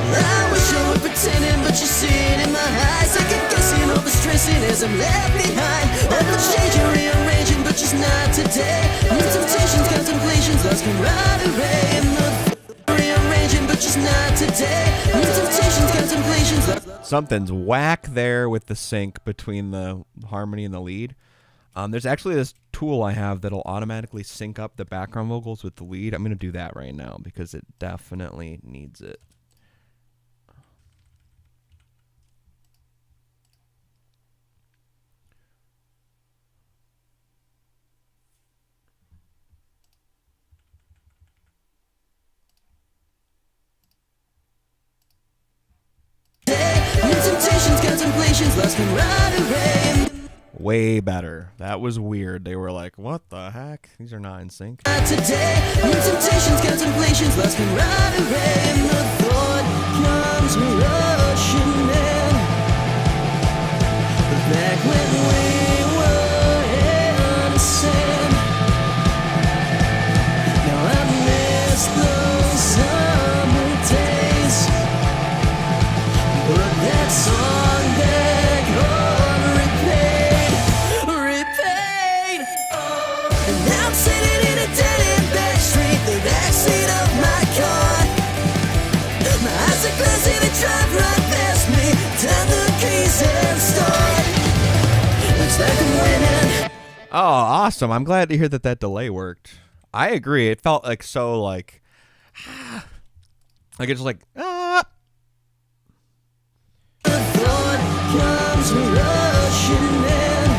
I wish I were pretending, but you see it in my eyes. I can guess you overstressing as I'm left behind. Overchanging, rearranging, but just not today. New temptations, contemplations, lost camaraderie. Rearranging, but just not today. New temptations, contemplations, lost. Something's whack there with the sync between the harmony and the lead. There's actually this tool I have that'll automatically sync up the background vocals with the lead. I'm going to do that right now because it definitely needs it. New temptations, contemplations, lost camaraderie. Way better. That was weird. They were like, what the heck? These are not in sync. Today, new temptations, contemplations, lust and right away, and the thought comes rushing in. Back when we were innocent. Now I miss those summer days. Put that song back on repeat, repeat. Oh. And now I'm sitting in a dead-end back street, the backseat of my car. My eyes are glassy, they drive right past me. Turn the keys and start. Looks like I'm winning. Oh, awesome. I'm glad to hear that that delay worked. I agree. It felt like so like it's like The thought comes rushing in.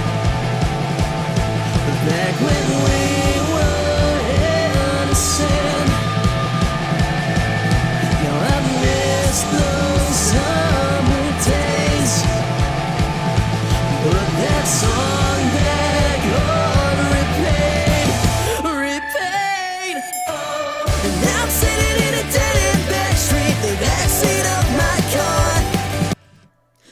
Back when we were innocent. Now I miss those summer days. Put that song back on repeat, repeat. Oh. And now I'm sitting in a dead-end back street, the backseat of my car.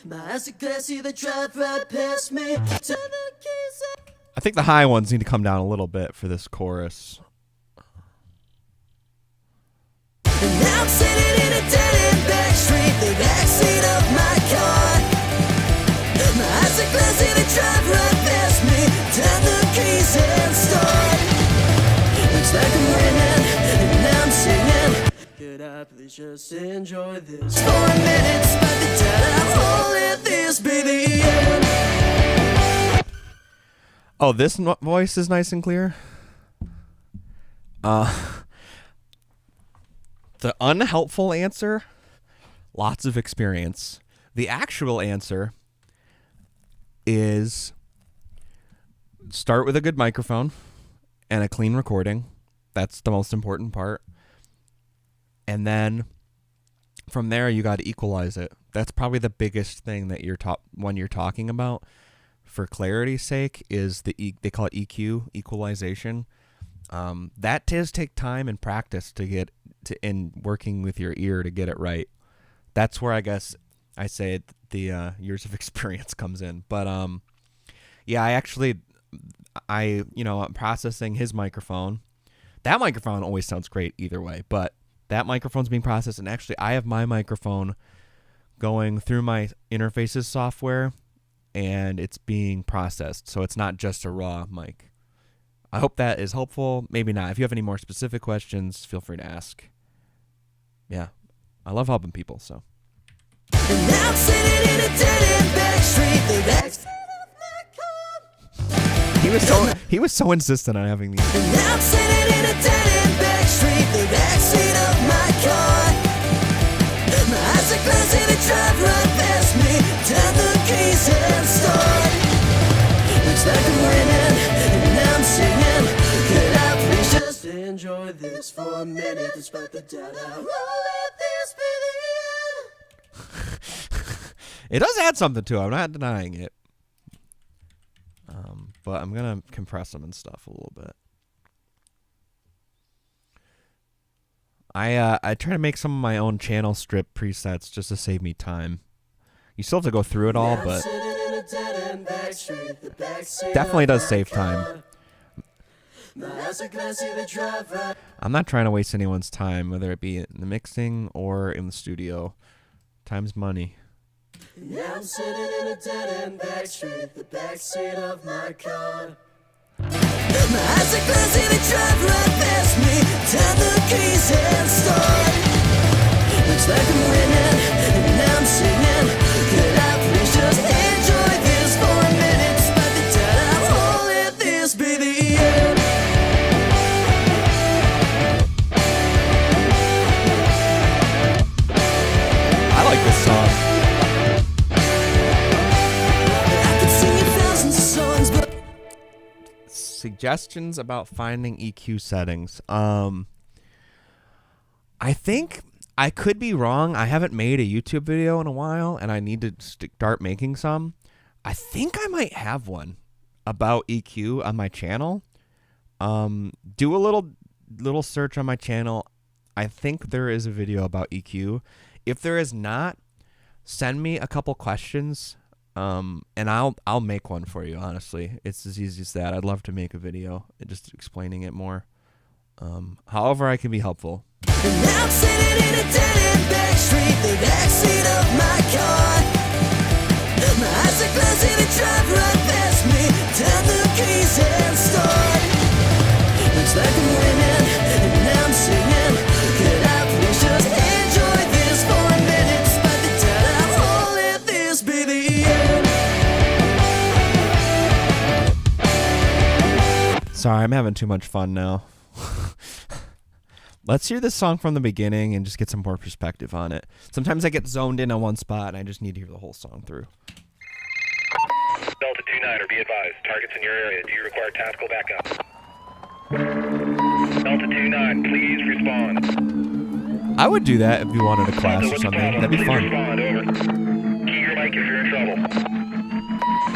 My eyes are glassy, they drive right past me. Turn the keys and I think the high ones need to come down a little bit for this chorus. now I'm sitting in a dead-end back street, the backseat of my car. My eyes are glassy, they drive right past me. Turn the keys and start. Looks like I'm winning, and now I'm singing. Could I please just enjoy this for a minute? Despite the doubt, I won't let this be the end. Oh, this voice is nice and clear. The unhelpful answer, lots of experience. The actual answer is start with a good microphone and a clean recording. That's the most important part. And then from there, you got to equalize it. That's probably the biggest thing that when you're talking about. For clarity's sake, is they call it EQ, equalization. That does take time and practice to get to in working with your ear to get it right. That's where I guess I say the years of experience comes in. But yeah, I'm processing his microphone. That microphone always sounds great either way, but that microphone's being processed, and actually I have my microphone going through my interfaces software, and it's being processed, so it's not just a raw mic. I hope that is helpful. Maybe not. If you have any more specific questions, feel free to ask. Yeah, I love helping people, so. And now I'm sitting in a dead-end back street, the backseat of my car. He was so insistent on having these. And now I'm sitting in a dead-end back street, the backseat of my car. My eyes are glassy, they drive right past me. Turn the keys and start. Looks like I'm winning, and now I'm singing. Could I please just enjoy this for a minute? Despite the doubt, I won't let this be the end. It does add something to it. I'm not denying it. But I'm going to compress them and stuff a little bit. I try to make some of my own channel strip presets just to save me time. You still have to go through it all, but definitely does save time. I'm not trying to waste anyone's time, whether it be in the mixing or in the studio. Time's money. Now I'm sitting in a dead-end back street, the backseat of my car. My eyes are glassy, they drive right past me. Turn the keys and start. Looks like I'm winning, and now I'm singing. Could I please just enjoy this for a minute? Despite the doubt, I won't let this be the end. I like this song. I could sing 1,000 songs, but Suggestions about finding EQ settings. I think I could be wrong. I haven't made a YouTube video in a while, and I need to start making some. I think I might have one about EQ on my channel. Do a little search on my channel. I think there is a video about EQ. If there is not, send me a couple questions, and I'll make one for you. Honestly, it's as easy as that. I'd love to make a video just explaining it more. However I can be helpful. And I'm sitting in a dead-end back street, the backseat of my car. My eyes are closed and it drive right past me. Turn the keys and start. Looks like I'm winning, and I'm singing. Could I please just enjoy this for a minute? Despite the doubt, I won't let this be the end. Sorry, I'm having too much fun now. Let's hear this song from the beginning and just get some more perspective on it. Sometimes I get zoned in on one spot and I just need to hear the whole song through. Delta 29er, be advised. Targets in your area. Do you require tactical backup? Delta 29, please respond. I would do that if you wanted a class or What's the something. problem? That'd be Please fun. respond. Over. Key your mic if you're in trouble.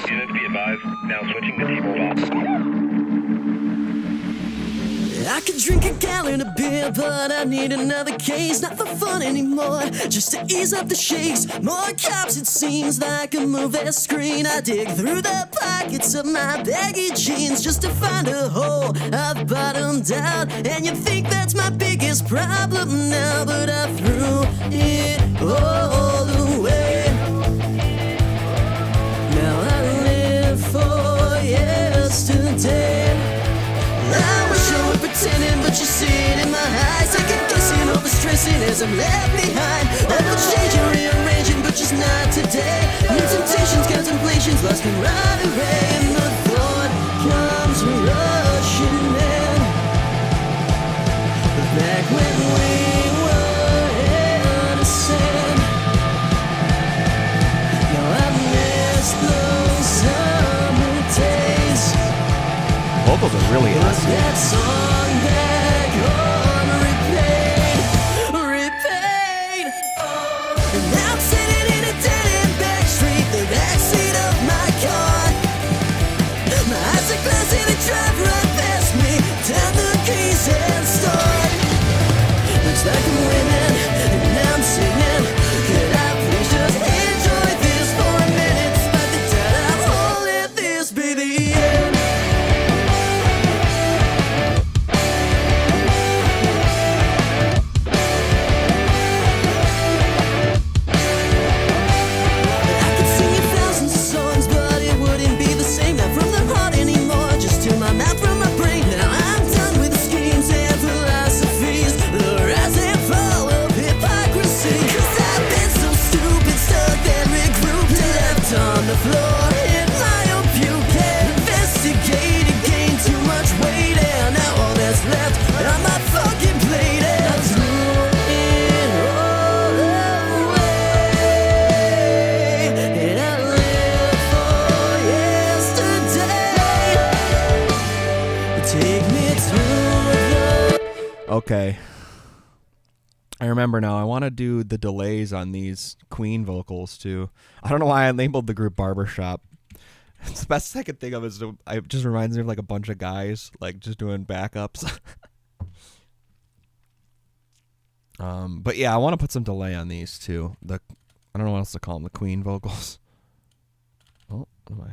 Units, be advised. Now switching to T-Mobile. I could drink a gallon of beer, but I need another case. Not for fun anymore, just to ease up the shakes. More cops, it seems like a movie screen. I dig through the pockets of my baggy jeans just to find a hole I've bottomed out. And you think that's my biggest problem now, but I threw it all away. Now I live for yesterday. I wish I were pretending, but you see it in my eyes. I get guessing, overstressing as I'm left behind. Overchanging, rearranging, but just not today. New temptations, contemplations, lost in right away. And the thought comes rushing in. Back when we were innocent. Now I miss those summer days. Vocals are really awesome. That song back on repeat. And I'm sitting in a dead-end back street, the backseat of my car. My eyes are closed and it drive right past me. Turn the keys and start. Looks like I'm winning, and I'm singing. Could I please just enjoy this for a minute? Despite the doubt, I won't let this be the end. I could sing 1,000 songs, but it wouldn't be the same. Not from the heart anymore, just to my mouth, from my brain. Now I'm done with the schemes and philosophies, the rise and fall of hypocrisy. 'Cause I've been so stupid, stuck and regrouped and left on the floor in my own puke. Investigated, gained too much weight, and now all that's left on my fucking plate. And I threw it all away. And I live for yesterday. Take me through the Okay. I remember now. I want to do the delays on these Queen vocals too. I don't know why I labeled the group Barbershop. It's the best I could think of is it just reminds me of like a bunch of guys like just doing backups. But yeah, I want to put some delay on these too. I don't know what else to call them. The Queen vocals. Oh, what am I?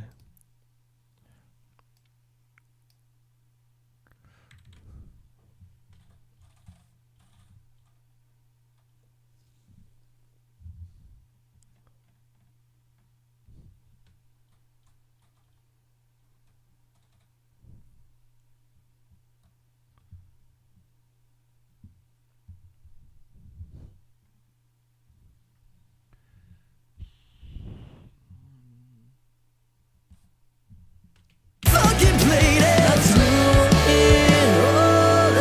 fucking plate. And I threw it all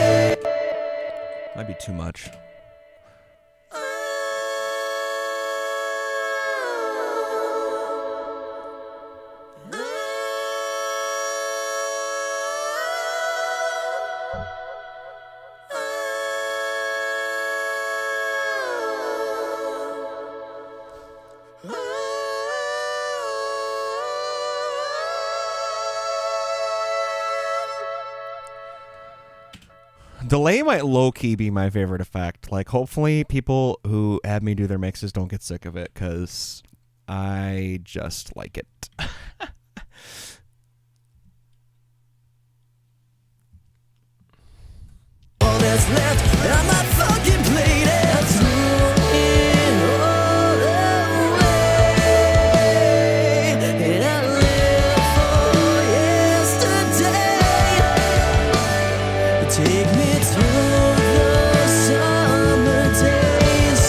away. Might be too much. Oh Delay might low-key be my favorite effect. Like, hopefully people who have me do their mixes don't get sick of it, because I just like it. All that's left on my fucking plate is throwing all away. And I live for yesterday. Take me through the summer days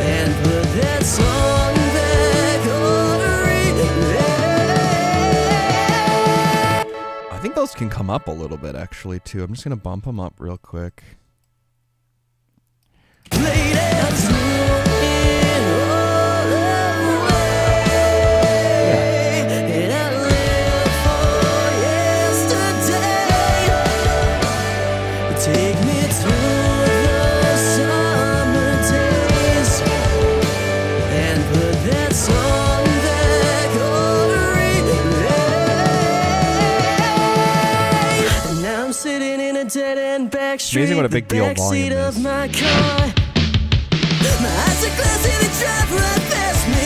and put that song back on replay. I think those can come up a little bit, actually, too. I'm just going to bump them up real quick. Played and throwing all away. And I live for yesterday. Take me through the summer days and put that song back on replay. And now I'm sitting in a dead-end back street. Amazing what a big deal the volume backseat is. of my car. My eyes are closed and they drive right past me.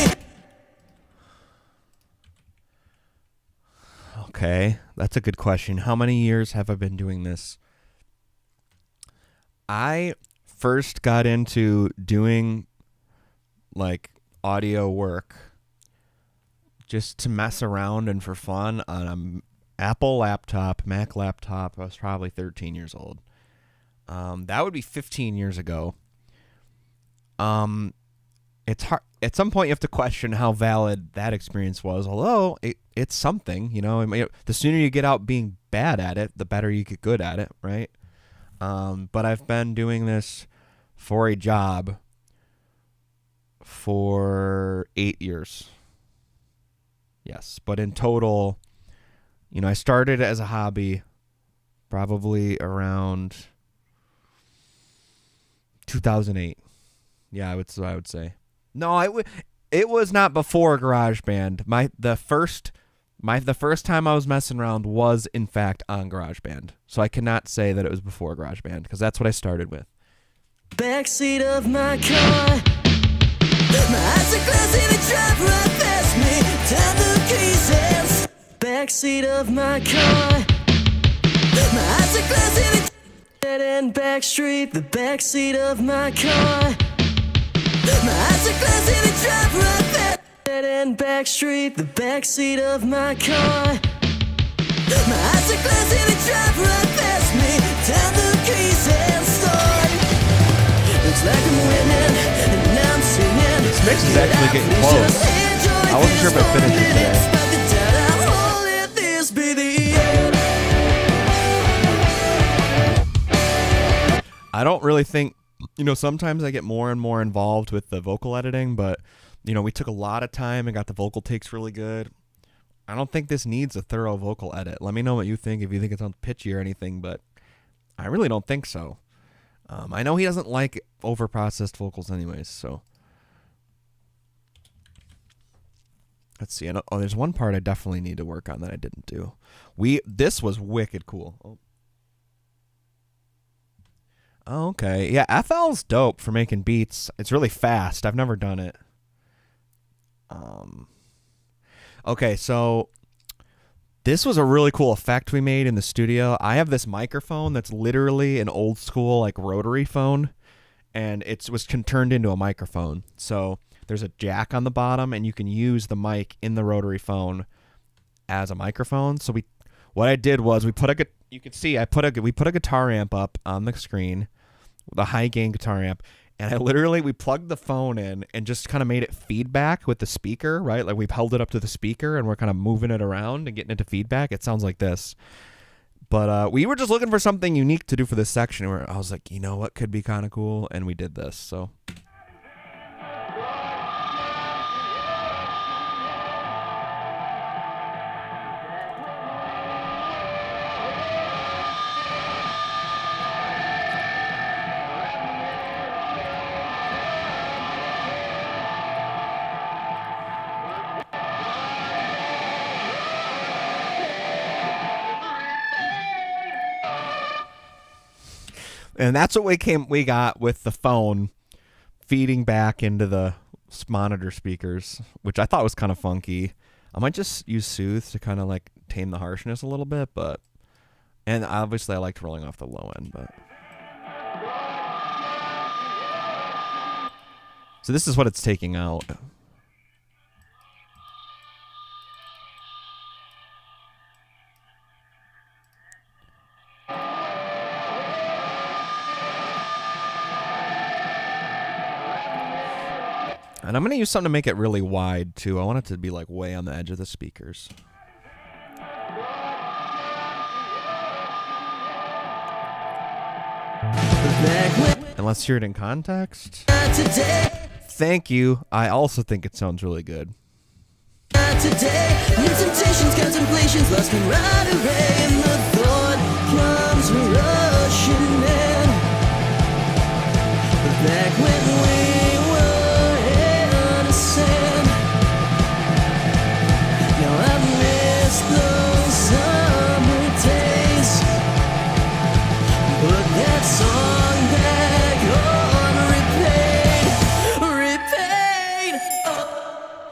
Okay, that's a good question. How many years have I been doing this? I first got into doing like audio work just to mess around and for fun on an Apple laptop, Mac laptop. I was probably 13 years old. That would be 15 years ago. It's hard. At some point, you have to question how valid that experience was. Although it's something, you know. I mean, the sooner you get out being bad at it, the better you get good at it, right? But I've been doing this for a job for 8 years. Yes, but in total, you know, I started as a hobby probably around 2008. Yeah, I would say. No, it was not before GarageBand. The first time I was messing around was in fact on GarageBand. So I cannot say that it was before GarageBand because that's what I started with. Backseat of my car. My eyes are closed and they drive right past me. Turn the keys and backseat of my car. My eyes are closed and they dead-end back street. The backseat of my car. My eyes are closed and they drive right past dead-end back street. The backseat of my car. My eyes are closed and they drive right past me. Turn the keys and start. Looks like I'm winning, and I'm singing. This mix is actually getting close. I wasn't sure if it finishes today. I don't really think, you know, sometimes I get more and more involved with the vocal editing, but, you know, we took a lot of time and got the vocal takes really good. I don't think this needs a thorough vocal edit. Let me know what you think, if you think it sounds pitchy or anything, but I really don't think so. I know he doesn't like over-processed vocals anyways, so. Let's see. Oh, there's one part I definitely need to work on that I didn't do. This was wicked cool. Oh, okay. Yeah, FL's dope for making beats. It's really fast. I've never done it. Okay, so this was a really cool effect we made in the studio. I have this microphone that's literally an old school like rotary phone, and it was turned into a microphone. So there's a jack on the bottom, and you can use the mic in the rotary phone as a microphone. So what I did was we put a guitar amp up on the screen, the high gain guitar amp, and we plugged the phone in and just kind of made it feedback with the speaker, right? Like we've held it up to the speaker and we're kind of moving it around and getting into feedback. It sounds like this. But we were just looking for something unique to do for this section where I was like, you know what could be kind of cool? And we did this, so. And that's what we got with the phone feeding back into the monitor speakers, which I thought was kind of funky. I might just use Soothe to kind of like tame the harshness a little bit, and obviously I liked rolling off the low end, but. So this is what it's taking out. And I'm going to use something to make it really wide, too. I want it to be, like, way on the edge of the speakers. And let's hear it in context. Thank you. I also think it sounds really good. Today, new temptations, contemplations, lost in right away, and the thought comes rushing in. Back when we were innocent, now I miss those summer days. Put that song back on repeat, oh.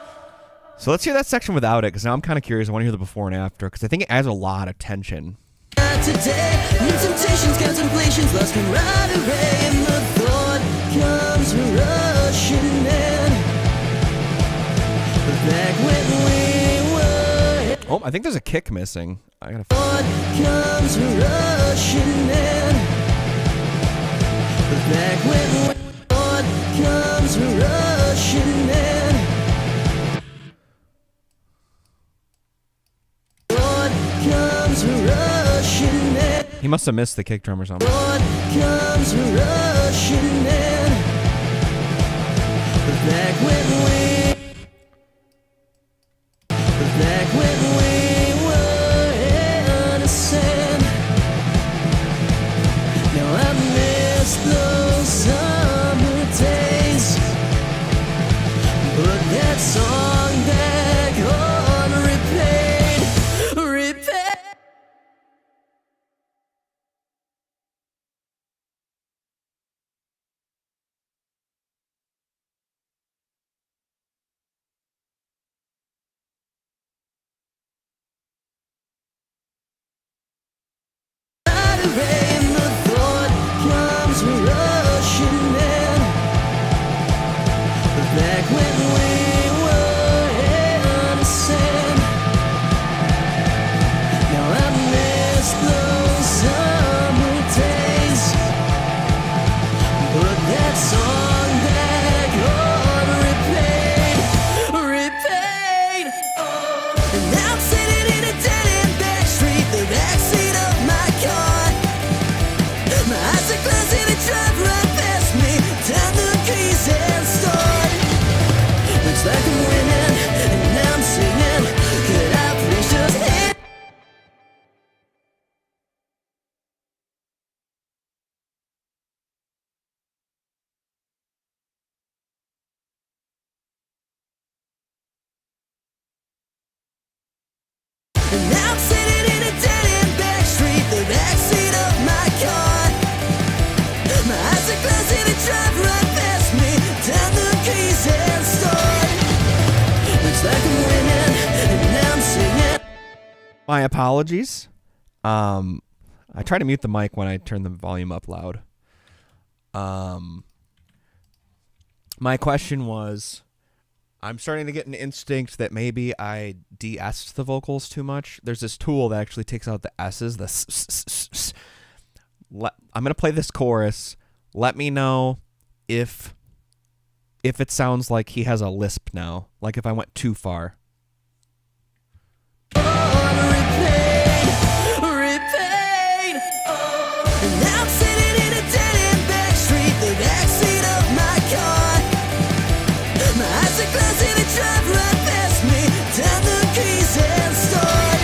So let's hear that section without it, because now I'm kind of curious. I want to hear the before and after, because I think it adds a lot of tension. Today, new temptations, contemplations, lost in right away, and the thought comes rushing in. Back when we were. Oh, I think there's a kick missing. I gotta. Thought comes rushing in. Back when we thought comes rushing in. Thought comes rushing in. He must have missed the kick drum or something. Thought comes rushing in. Back when we. Back when we were innocent. Now I miss those summer days. Put that song back on repeat, repeat. And the thought comes rushing in. Back when we were innocent. Now I miss those summer days. Put that song back on repeat, repeat. Oh. And now I'm sitting in a dead-end back street, the backseat of my car. My eyes are closed and it drive right past me. Turn the keys and start. Looks like I'm winning, and now I'm singing. Could I please just hit? And now I'm sitting in a dead-end back street, the backseat of my car. My eyes are closed and it drive right past me. Turn the keys and start. Looks like I'm winning, and now I'm singing. My apologies. I try to mute the mic when I turn the volume up loud. My question was, I'm starting to get an instinct that maybe I de-essed the vocals too much. There's this tool that actually takes out the S's, the s. I'm going to play this chorus. Let me know if it sounds like he has a lisp now, like if I went too far. On repeat, repeat. Oh. And now I'm sitting in a dead-end back street, the backseat of my car. My eyes are closed and it drive right past me. Turn the keys and start.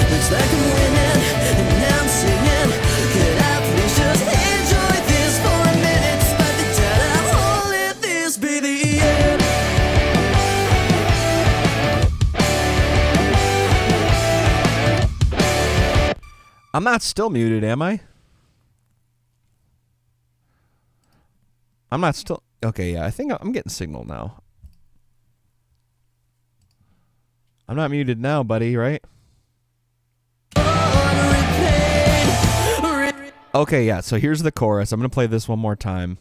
Looks like I'm winning, and now I'm singing. Could I please just enjoy this for a minute? Despite the doubt, I won't let this be the end. I'm not still muted, am I? I'm not still... Okay, yeah, I think I'm getting signal now. I'm not muted now, buddy, right? Okay, yeah, so here's the chorus. I'm going to play this one more time.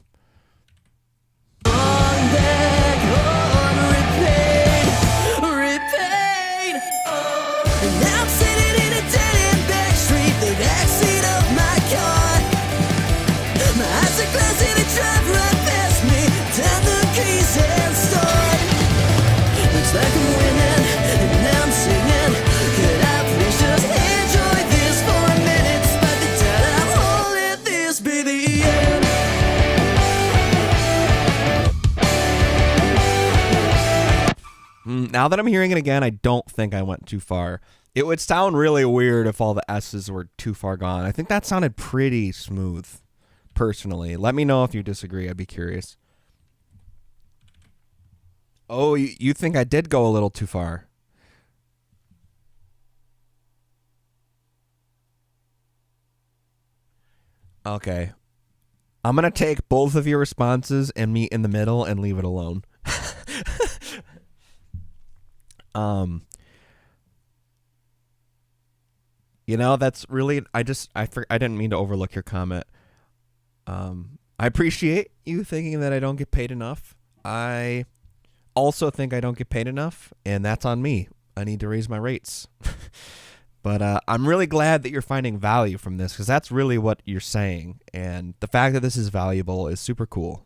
Now that I'm hearing it again, I don't think I went too far. It would sound really weird if all the S's were too far gone. I think that sounded pretty smooth, personally. Let me know if you disagree. I'd be curious. Oh, you think I did go a little too far? Okay. I'm going to take both of your responses and meet in the middle and leave it alone. You know, that's really, I didn't mean to overlook your comment. I appreciate you thinking that I don't get paid enough. I also think I don't get paid enough, and that's on me. I need to raise my rates. But I'm really glad that you're finding value from this, because that's really what you're saying. And the fact that this is valuable is super cool.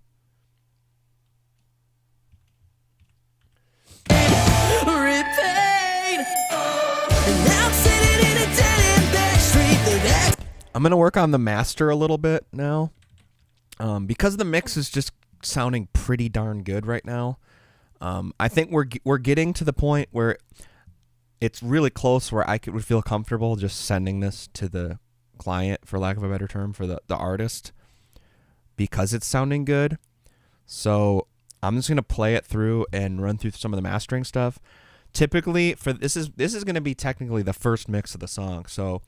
I'm going to work on the master a little bit now. Because the mix is just sounding pretty darn good right now. I think we're getting to the point where it's really close where I would feel comfortable just sending this to the client, for lack of a better term, for the artist, because it's sounding good. So I'm just going to play it through and run through some of the mastering stuff. Typically, for this is going to be technically the first mix of the song. So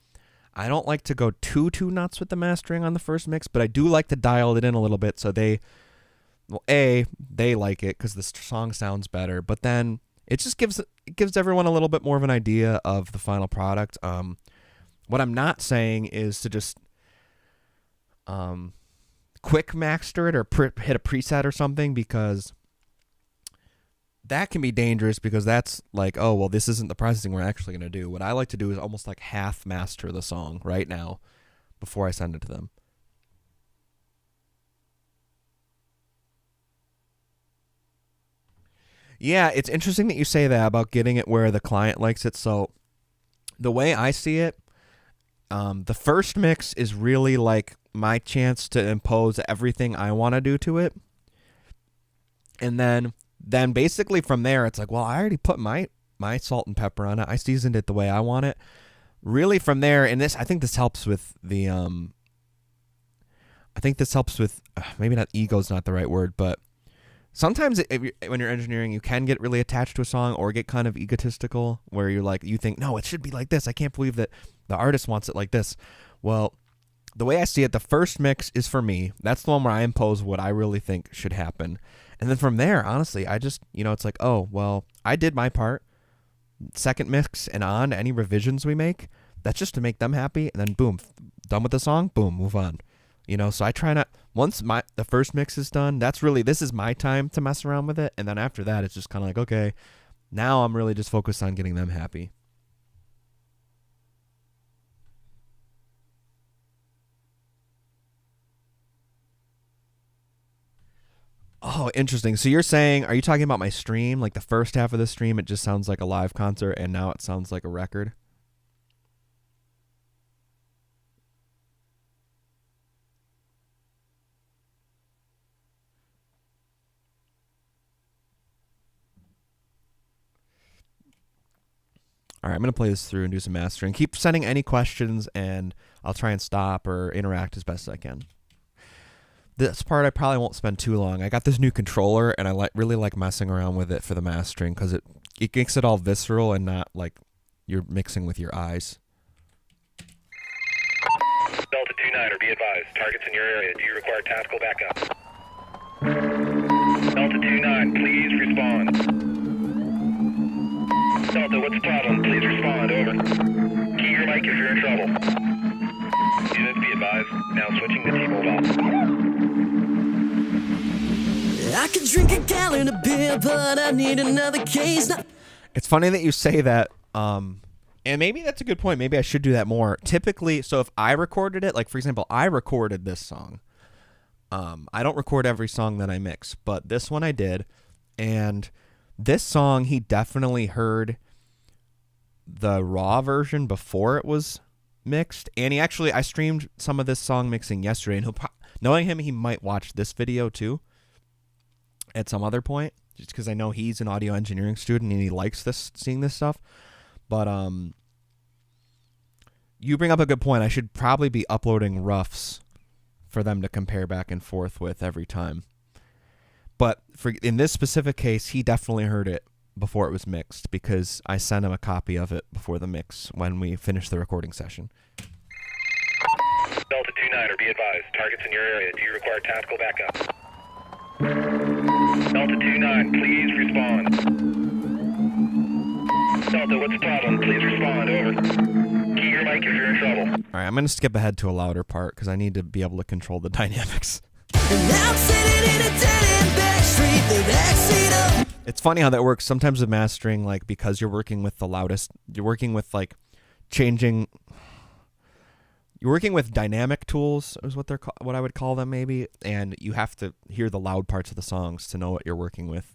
I don't like to go too nuts with the mastering on the first mix, but I do like to dial it in a little bit so they like it because the song sounds better. But then it just gives everyone a little bit more of an idea of the final product. What I'm not saying is to just quick master it or hit a preset or something, because that can be dangerous, because that's like, oh, well, this isn't the processing we're actually going to do. What I like to do is almost like half master the song right now before I send it to them. Yeah, it's interesting that you say that about getting it where the client likes it. So the way I see it, the first mix is really like my chance to impose everything I want to do to it. And then basically from there, it's like, well, I already put my salt and pepper on it. I seasoned it the way I want it. Really from there, and I think this helps with the, maybe not ego's not the right word, but sometimes when you're engineering, you can get really attached to a song or get kind of egotistical where you think, no, it should be like this. I can't believe that the artist wants it like this. Well, the way I see it, the first mix is for me. That's the one where I impose what I really think should happen. And then from there, honestly, I just, it's like, oh, well, I did my part. Second mix and on, any revisions we make, that's just to make them happy. And then boom, done with the song, boom, move on. So I try not, once the first mix is done, this is my time to mess around with it. And then after that, it's just kind of like, okay, now I'm really just focused on getting them happy. Oh, interesting. So you're saying, are you talking about my stream? Like the first half of the stream, it just sounds like a live concert, and now it sounds like a record? All right, I'm going to play this through and do some mastering. Keep sending any questions, and I'll try and stop or interact as best as I can. This part I probably won't spend too long. I got this new controller, and I really like messing around with it for the mastering, because it makes it all visceral and not like you're mixing with your eyes. Delta 29, or be advised, targets in your area. Do you require tactical backup? 2-9, please respond. Delta, what's the problem? Please respond, over. Key your mic if you're in trouble. Units be advised, now switching to T-Mobile off. I could drink a gallon of beer, but I need another case now. It's funny that you say that, and maybe that's a good point. Maybe I should do that more. Typically, so if I recorded it, like for example, I recorded this song. I don't record every song that I mix, but this one I did, and this song he definitely heard the raw version before it was mixed, and I streamed some of this song mixing yesterday, and knowing him, he might watch this video too at some other point, just because I know he's an audio engineering student and he likes seeing this stuff. But you bring up a good point. I should probably be uploading roughs for them to compare back and forth with every time. But in this specific case, he definitely heard it before it was mixed, because I sent him a copy of it before the mix when we finished the recording session. Delta 2-9, be advised, targets in your area. Do you require tactical backup? Delta 2-9, please respond. Delta, what's the problem? Please respond, over. Key your mic if you're in trouble. All right, I'm going to skip ahead to a louder part because I need to be able to control the dynamics. And I'm sitting in a dead-end back street, the backseat of. It's funny how that works. Sometimes with mastering, like, because you're working with the loudest, you're working with, like, you're working with dynamic tools is what I would call them maybe, and you have to hear the loud parts of the songs to know what you're working with.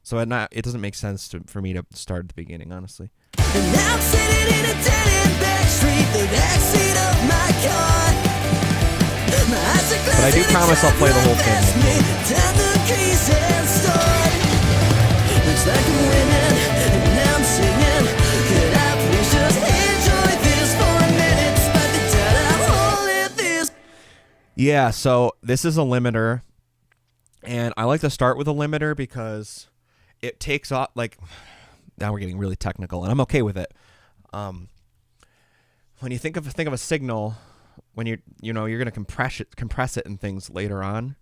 So it doesn't make sense for me to start at the beginning, honestly. And I'm sitting in a dead-end back street, the backseat of my car. My eyes are But I do promise I'll play the whole thing. Turn the keys and start. Looks like I'm winning, and now I'm singing. Could I please just enjoy this for a minute? Despite the doubt I'm holding this. Yeah, so this is a limiter, and I like to start with a limiter because it takes off, like, now we're getting really technical, and I'm okay with it. When you think of a signal, when you're going to compress it and things later on,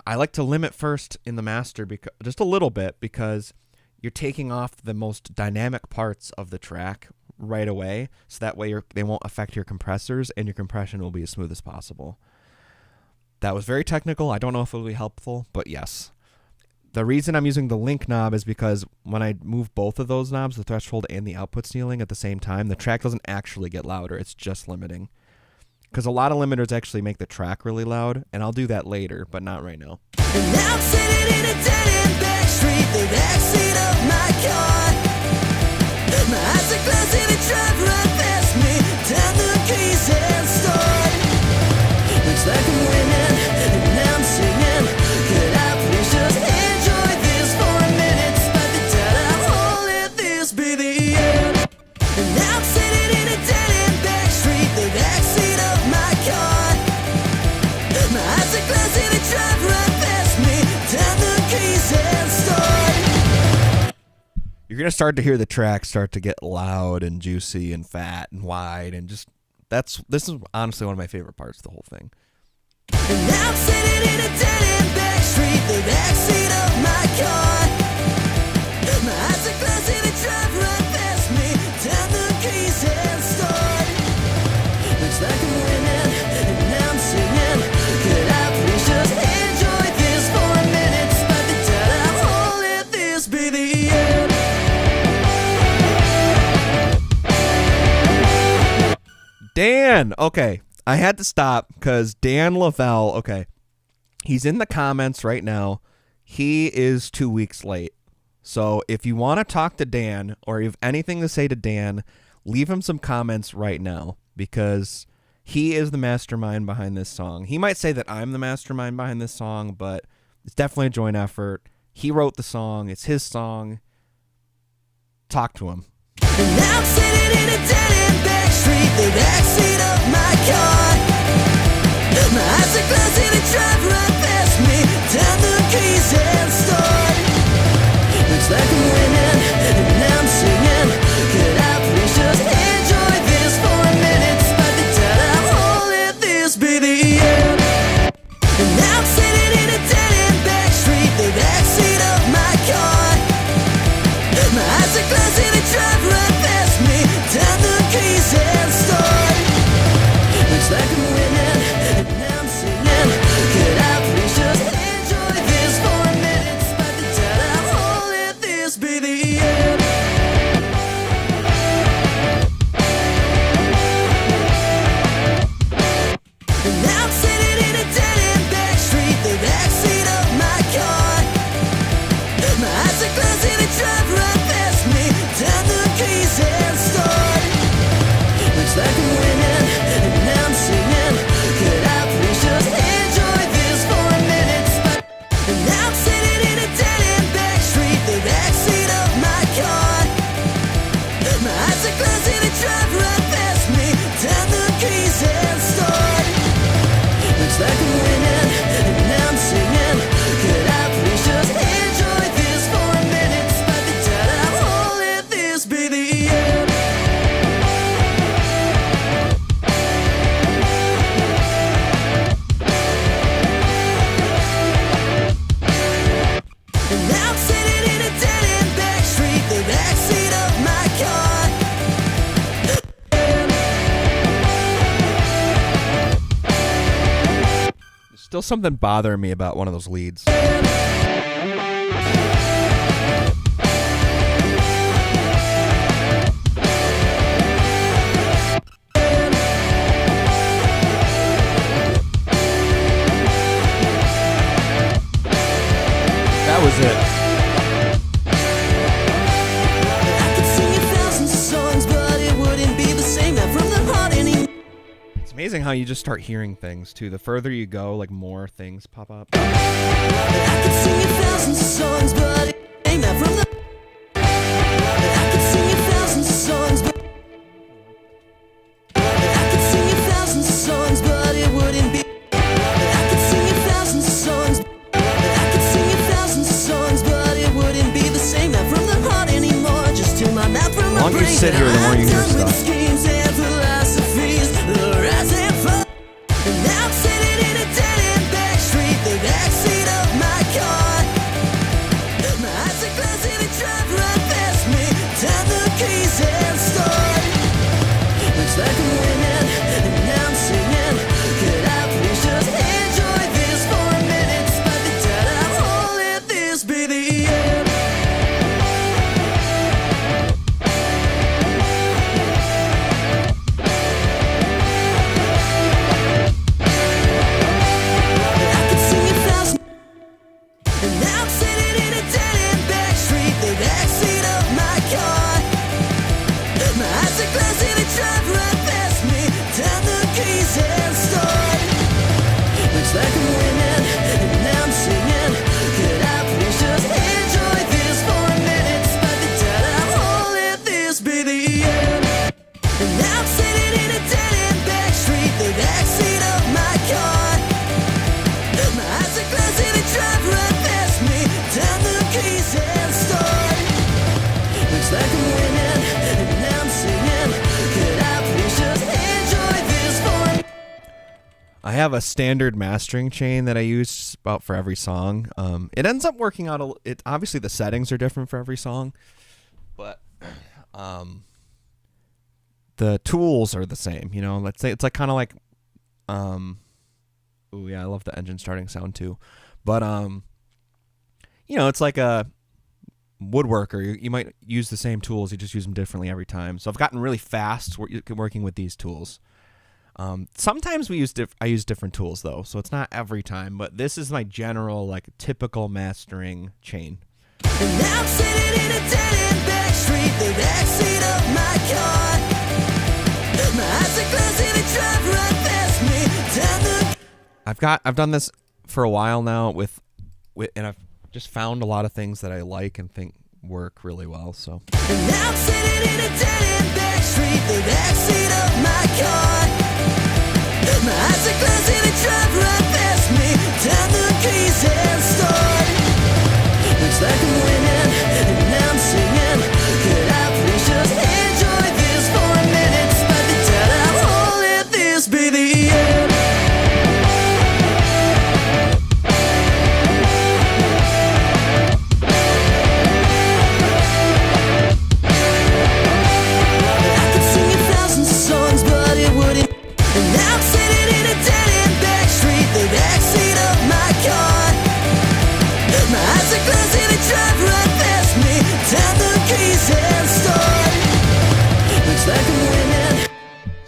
I like to limit first in the master, just a little bit, because you're taking off the most dynamic parts of the track right away, so that way they won't affect your compressors, and your compression will be as smooth as possible. That was very technical. I don't know if it will be helpful, but yes. The reason I'm using the link knob is because when I move both of those knobs, the threshold and the output ceiling at the same time, the track doesn't actually get louder. It's just limiting. Because a lot of limiters actually make the track really loud, and I'll do that later, but not right now. And I'm sitting in a dead-end back street, the backseat of my car. My eyes are closed and it drive right past me. Turn the keys and start. Looks like I'm winning, and now I'm singing. Could I please just enjoy this for a minute? Despite the doubt I'm holding this be the end. And I'm sitting in a dead-end back street, the backseat of my car. My eyes are closed and it drive right past me. Turn the keys and start. You're going to start to hear the track start to get loud and juicy and fat and wide, and just this is honestly one of my favorite parts of the whole thing. And I'm sitting in a dead-end back street, the backseat of my car. My eyes are closed and it drive right past me. Turn the keys and start. Looks like I'm winning, and now I'm singing. Could I please just enjoy this for a minute? Despite the doubt I'm holding this be the end. Dan! Okay. I had to stop because Dan Lavelle, okay, he's in the comments right now. He is 2 weeks late. So if you want to talk to Dan or you have anything to say to Dan, leave him some comments right now, because he is the mastermind behind this song. He might say that I'm the mastermind behind this song, but it's definitely a joint effort. He wrote the song. It's his song. Talk to him. And I'm sitting in a dead-end back street, the backseat of my car. My eyes are closed and it drive right past me. Turn the keys and start. Looks like I'm winning, and now I'm singing. Could I please just enjoy this for a minute? Despite the doubt I'm holding this be the end. And I'm sitting in a dead-end back street, the feels something bothering me about one of those leads. That was it. I could sing 1,000 songs, but it wouldn't be the same. Not from the heart anymore. It's amazing how you just start hearing things too. The further you go, like more things pop up. I could sing 1,000 songs, but it ain't not from the. I could sing 1,000 songs, but I could sing 1,000 songs, but it wouldn't be. I could sing 1,000 songs. I could sing 1,000 songs, but it wouldn't be the same. Not from the heart anymore, just to my mouth from my The longer you brain. sit here, the more you hear I'm done with stuff. schemes and philosophies, the rise and fall. And now I'm sitting in a dead-end back street, the backseat of my car. My eyes are closed and it drive right past me. Turn the keys and start. Looks like I'm winning, and now I'm singing. Could I please just enjoy this for a minute? Despite the doubt, I won't let this be the end. I could sing 1,000. And now I'm sitting in a dead-end back street, the backseat of my car. My eyes are closed and it drive right past me. Turn the keys and start. Looks like I'm winning, and now I'm singing. Could I please just enjoy this for a minute? Despite the doubt, I won't let this be the end. And now I'm sitting in a dead-end back street, the backseat of my car. My eyes are closed and it drive right past me. Turn the keys and start. Looks like I'm winning, and now I'm singing. Could I please just enjoy this for a minute? I have a standard mastering chain that I use just about for every song. It ends up working out. It obviously the settings are different for every song, but the tools are the same. You know, let's say it's like kind of like, oh yeah, I love the engine starting sound too, but you know, it's like a woodworker. You might use the same tools, you just use them differently every time. So I've gotten really fast working with these tools. Sometimes I use different tools though, so it's not every time, but this is my general, like, typical mastering chain. And now I'm sitting in a dead-end back street, the backseat of my car. My eyes are closed and it drive right past me. Turn the I've done this for a while now with and I've just found a lot of things that I like and think work really well. So And now I'm sitting in a dead-end back street, the backseat of my car. My eyes are closed and it drive right past me. Turn the keys and start. Looks like I'm winning, and now I'm singing. Could I please just enjoy this for a minute? Despite the doubt, I won't let this be the end. I could sing 1,000 songs, but it wouldn't. And now I'm sitting in a dead-end back street, the backseat of my car. My eyes are closed and it drive right past me. Turn the keys and start. Looks like I'm winning.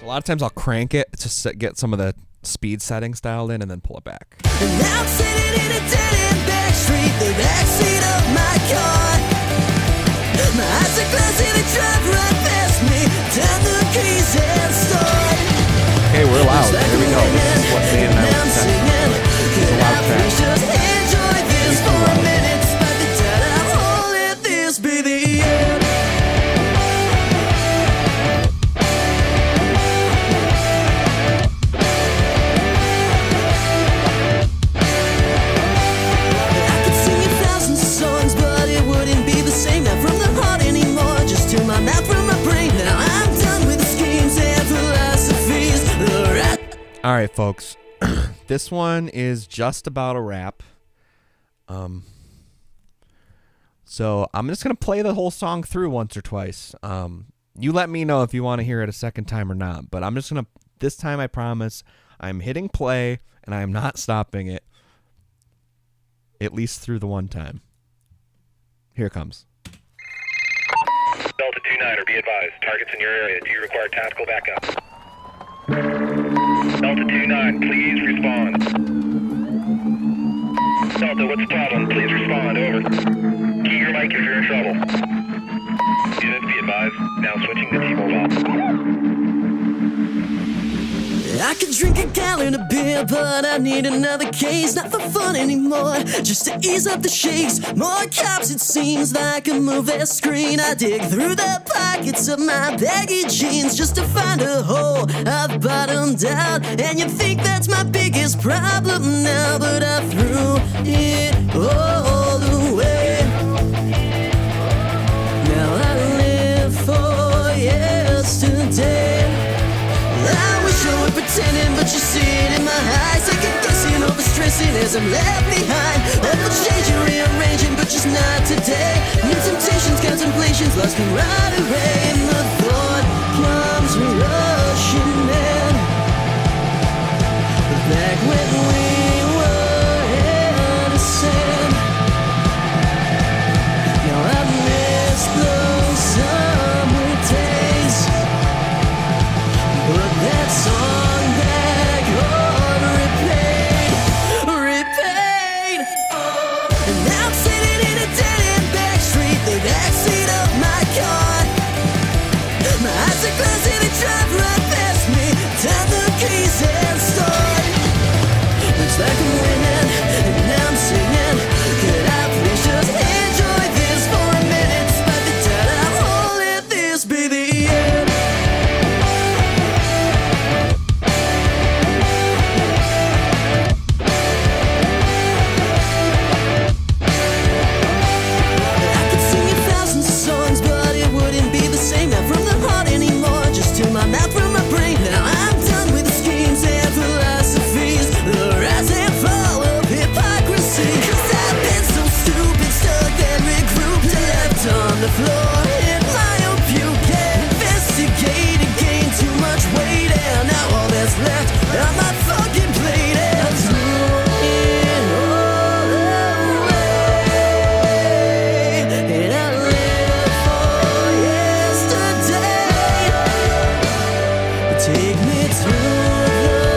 a lot of times I'll crank it to get some of the speed settings dialed in and then pull it back. And now I'm sitting in a dead-end back street, the backseat of my car. My eyes are closed and it drive right past me. Turn the keys and start. Okay, we're loud. Looks like Here we go. I'm This is what winning, Dan and I and were I'm testing. singing. It's a Could loud I track. please just enjoy this It's too for a loud. minute? Despite the doubt, I won't let this be the end. I could sing 1,000 songs, but it wouldn't be the same. Not from the heart anymore, just to my mouth, from my brain. Now I'm done with the schemes and philosophies. The right. All right, folks. This one is just about a wrap. So I'm just gonna play the whole song through once or twice. You let me know if you want to hear it a second time or not. But I'm just gonna, this time I promise, I'm hitting play, and I am not stopping it, at least through the one time. Here it comes. Delta 2-9, be advised. Targets in your area. Do you require tactical backup? Delta 2-9, please respond. Delta, what's the problem? Please respond. Over. Key your mic if you're in trouble. Units, be advised. Now switching to T-Mobile. I could drink a gallon of beer, but I need another case. Not for fun anymore, just to ease up the shakes. More cops, it seems like a movie screen. I dig through the pockets of my baggy jeans just to find a hole I've bottomed out. And you think that's my biggest problem now, but I threw it all away. Now I live for yesterday. I wish I were pretending, but you see it in my eyes. Second guessing, overstressing as I'm left behind. Ever changing, rearranging, but just not today. New temptations, contemplations, lost in right array. And the thought comes rushing in. Back when we were innocent. Now I miss those summer days. Put that song back on repeat. And now I'm sitting in a dead-end back street, the backseat of my car. My eyes are closed and they drive right past me. Turn the keys and start. Looks like I'm winning, and now I'm singing. Could I please just enjoy this for a minute? Despite the doubt, I won't let this be the end. I could sing 1,000 songs, but it wouldn't be the same. Not from the heart anymore, just to my mouth, from my brain. Now I'm done with the schemes and philosophies, the rise and fall of hypocrisy. 'Cause I've been so stupid, stuck and regrouped and left on the floor in my own puke. Investigated, gained too much weight, and now all that's left on my fucking plate is throwing all away. And I live for yesterday. Take me through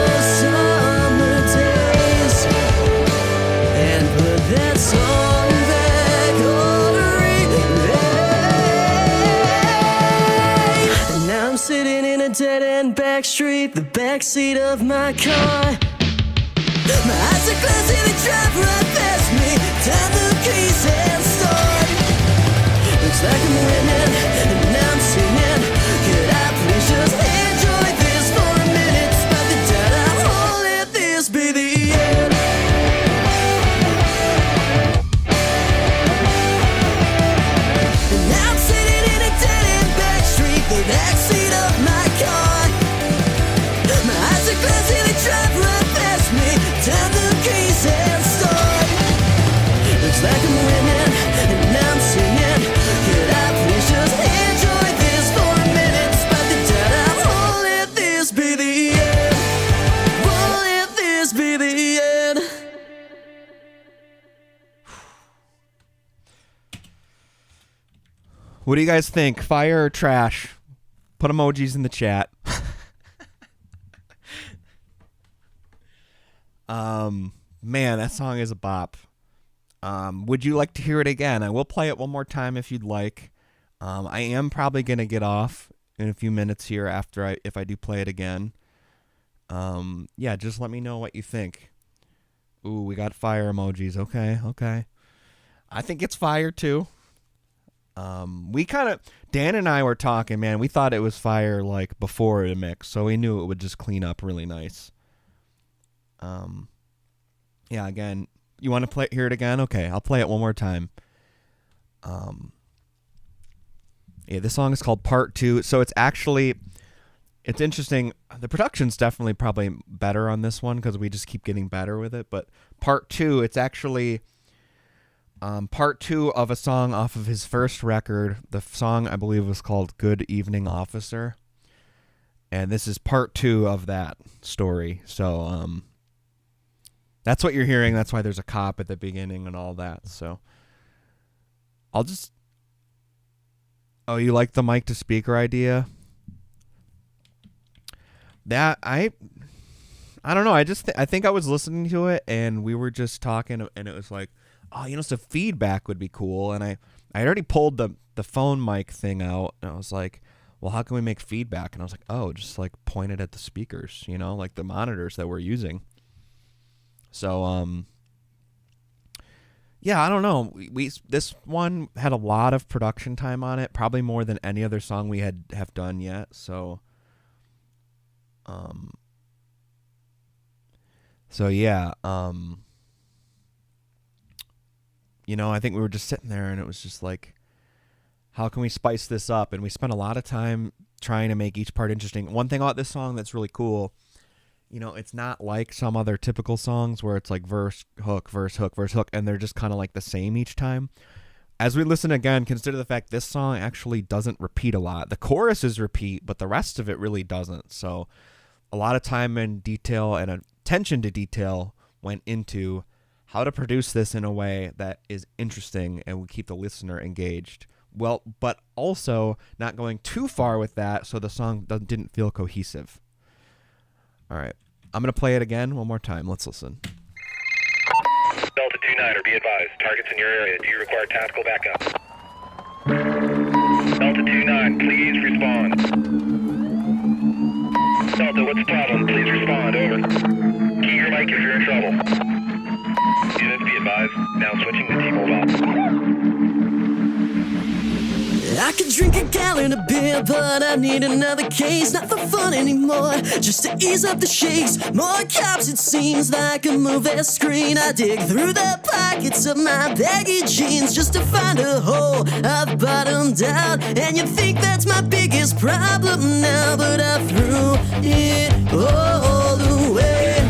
the summer days and put that song back on replay. And now I'm sitting in a dead-end back street, the backseat of my car. My eyes are closed and they drive right past me. Turn the keys and start. Looks like I'm winning, and now I'm singing. Could I please just enjoy this for a minute? Despite the doubt, I won't let this be the end. And now I'm sitting in a dead-end back street, the backseat of my car. My eyes are closed and they drive right past me. Turn the keys and start. Looks like I'm winning, and now I'm singing. Could I please just enjoy this for a minute? Despite the doubt, I won't let this be the end. Won't let this be the end. What do you guys think? Fire or trash? Put emojis in the chat. Man, that song is a bop. Would you like to hear it again? I will play it one more time if you'd like. I am probably gonna get off in a few minutes here after if I do play it again. Yeah, just let me know what you think. Ooh, we got fire emojis. Okay. I think it's fire too. We Dan and I were talking, man. We thought it was fire like before the mix, so we knew it would just clean up really nice. Yeah, again, you want to hear it again? Okay, I'll play it one more time. Yeah, this song is called Part 2. So it's interesting. The production's definitely probably better on this one because we just keep getting better with it. But Part 2, it's actually Part 2 of a song off of his first record. The song, I believe, was called Good Evening Officer. And this is part 2 of that story. So that's what you're hearing. That's why there's a cop at the beginning and all that. So I'll just... Oh, you like the mic to speaker idea? That I don't know. I think I was listening to it and we were just talking and it was like, oh, so feedback would be cool. And I had already pulled the phone mic thing out and I was like, well, how can we make feedback? And I was like, oh, just like point it at the speakers, like the monitors that we're using. So, yeah, I don't know. This one had a lot of production time on it, probably more than any other song we have done yet. So, yeah, I think we were just sitting there and it was just like, how can we spice this up? And we spent a lot of time trying to make each part interesting. One thing about this song that's really cool, it's not like some other typical songs where it's like verse, hook, verse, hook, verse, hook, and they're just kind of like the same each time. As we listen again, consider the fact this song actually doesn't repeat a lot. The choruses repeat, but the rest of it really doesn't. So a lot of time and detail and attention to detail went into how to produce this in a way that is interesting and would keep the listener engaged. Well, but also not going too far with that so the song didn't feel cohesive. All right. I'm going to play it again one more time. Let's listen. Delta 2-9, be advised. Targets in your area. Do you require tactical backup? Delta 2-9, please respond. Delta, what's the problem? Please respond. Over. Key your mic if you're in trouble. Units, be advised. Now switching to T-Mobile. I could drink a gallon of beer, but I need another case. Not for fun anymore, just to ease up the shakes. More cops, it seems like a movie screen. I dig through the pockets of my baggy jeans just to find a hole I've bottomed out. And you think that's my biggest problem now, but I threw it all away.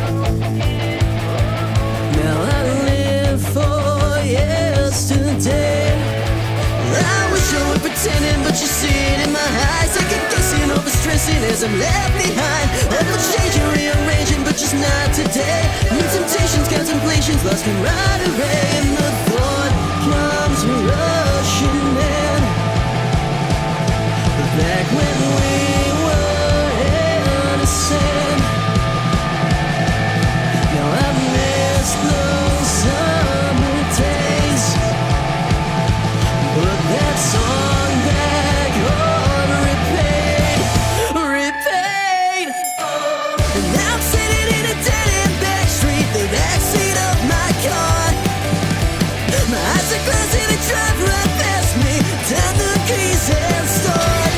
Now I live for yesterday. I wish I were pretending, but you see it in my eyes. Second guessing, overstressing as I'm left behind. Over changing, rearranging, but just not today. New temptations, contemplations, lost camaraderie. And the thought comes rushing in. Back when we were innocent. Now I miss those summer days. Put that song back on repeat. And now I'm sitting in a dead-end back street, the backseat of my car. My eyes are closed and they drive right past me. Turn the keys and start.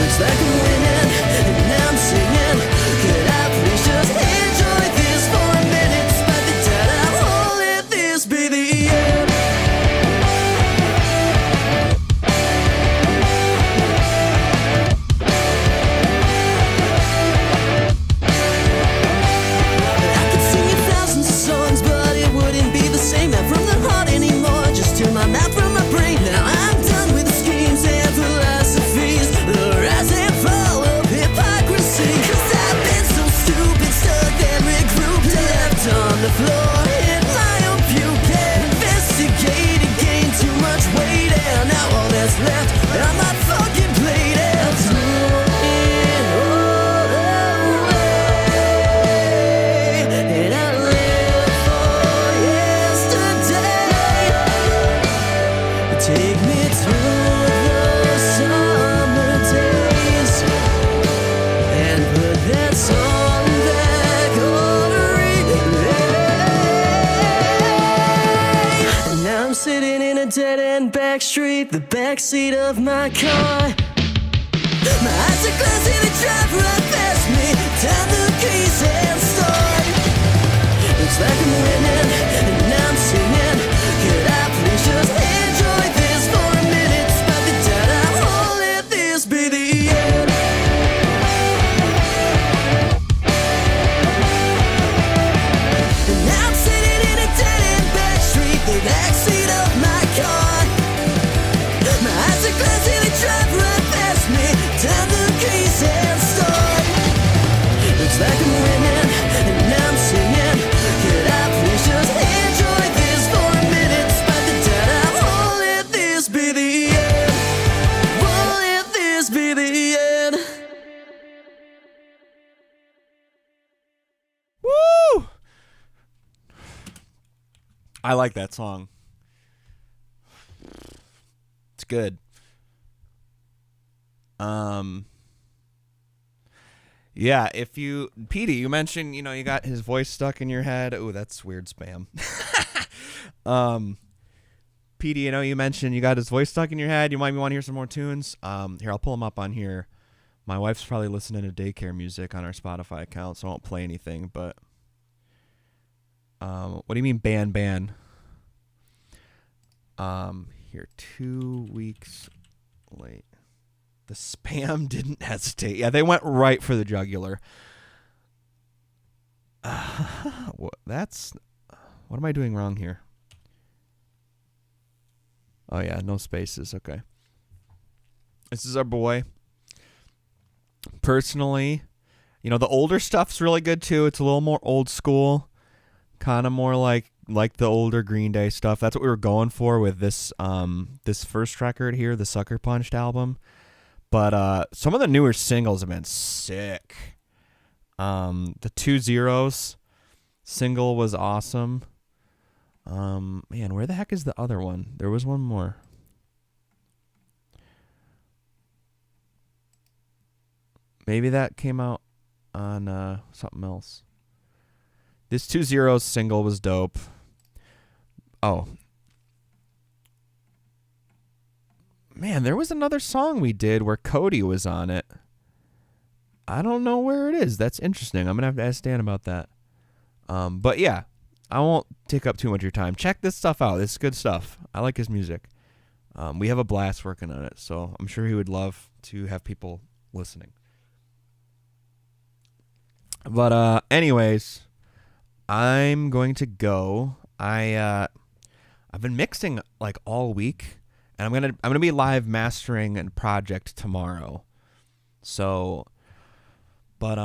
Looks like I'm winning, and now I'm singing. Could I please just enjoy this for a minute? Despite the doubt, I won't let this be the end. I could sing 1,000 songs, but it wouldn't be the same. Not from the heart anymore, just to my mouth from my brain. Now I'm done with the schemes and philosophies, the rise and fall of hypocrisy. 'Cause I've been so stupid, stuck and regrouped, left on the floor in my own puke. Investigated, gained too much weight, and now all that's left are my fucking plate. And threw it all away. And I live for yesterday. Take me through those summer days and put that song back on replay. And now I'm sitting in a dead-end back street, the backseat of my car. My eyes are closed and they drive right past me. Turn the keys and start. Looks like I'm winning, and now I'm singing. Could I please just enjoy this for a minute? Despite the doubt, I won't let this be the end. And now I'm sitting in a dead-end back street, the backseat of my car. My eyes are closed and they drive right past me. Turn the keys and start. I like that song. It's good. Yeah, if you, Petey, you mentioned, you got his voice stuck in your head. Oh, that's weird spam. Petey, you mentioned you got his voice stuck in your head. You might want to hear some more tunes. Here, I'll pull them up on here. My wife's probably listening to daycare music on our Spotify account, so I won't play anything, but what do you mean ban? Here, 2 weeks late. The spam didn't hesitate. Yeah, they went right for the jugular. What am I doing wrong here? Oh, yeah, no spaces. Okay. This is our boy. Personally, the older stuff's really good, too. It's a little more old school. Kind of more like the older Green Day stuff. That's what we were going for with this first record here, the Sucker Punched album. But some of the newer singles have been sick. The 2 Zeros single was awesome. Man, where the heck is the other one? There was one more. Maybe that came out on something else. This 2 Zeros single was dope. Oh. Man, there was another song we did where Cody was on it. I don't know where it is. That's interesting. I'm going to have to ask Dan about that. But yeah, I won't take up too much of your time. Check this stuff out. It's good stuff. I like his music. We have a blast working on it, so I'm sure he would love to have people listening. But anyways, I'm going to go. I've been mixing like all week, and I'm gonna be live mastering a project tomorrow. So, but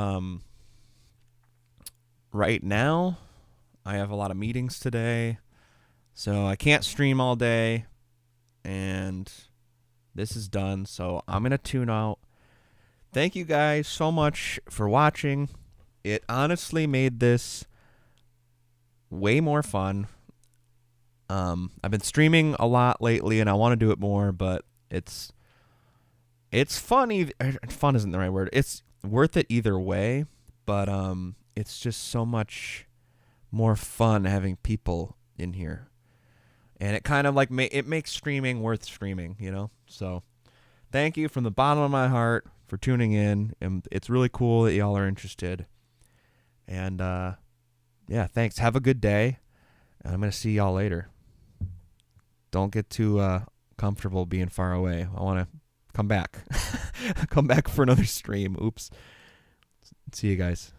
right now I have a lot of meetings today, so I can't stream all day, and this is done. So I'm gonna tune out. Thank you guys so much for watching. It honestly made this way more fun. I've been streaming a lot lately, and I want to do it more, but it's fun. Fun isn't the right word. It's worth it either way, but it's just so much more fun having people in here, and it kind of like it makes streaming worth streaming, So, thank you from the bottom of my heart for tuning in, and it's really cool that y'all are interested. And yeah, thanks. Have a good day, and I'm gonna see y'all later. Don't get too comfortable being far away. I want to come back. Come back for another stream. Oops. See you guys.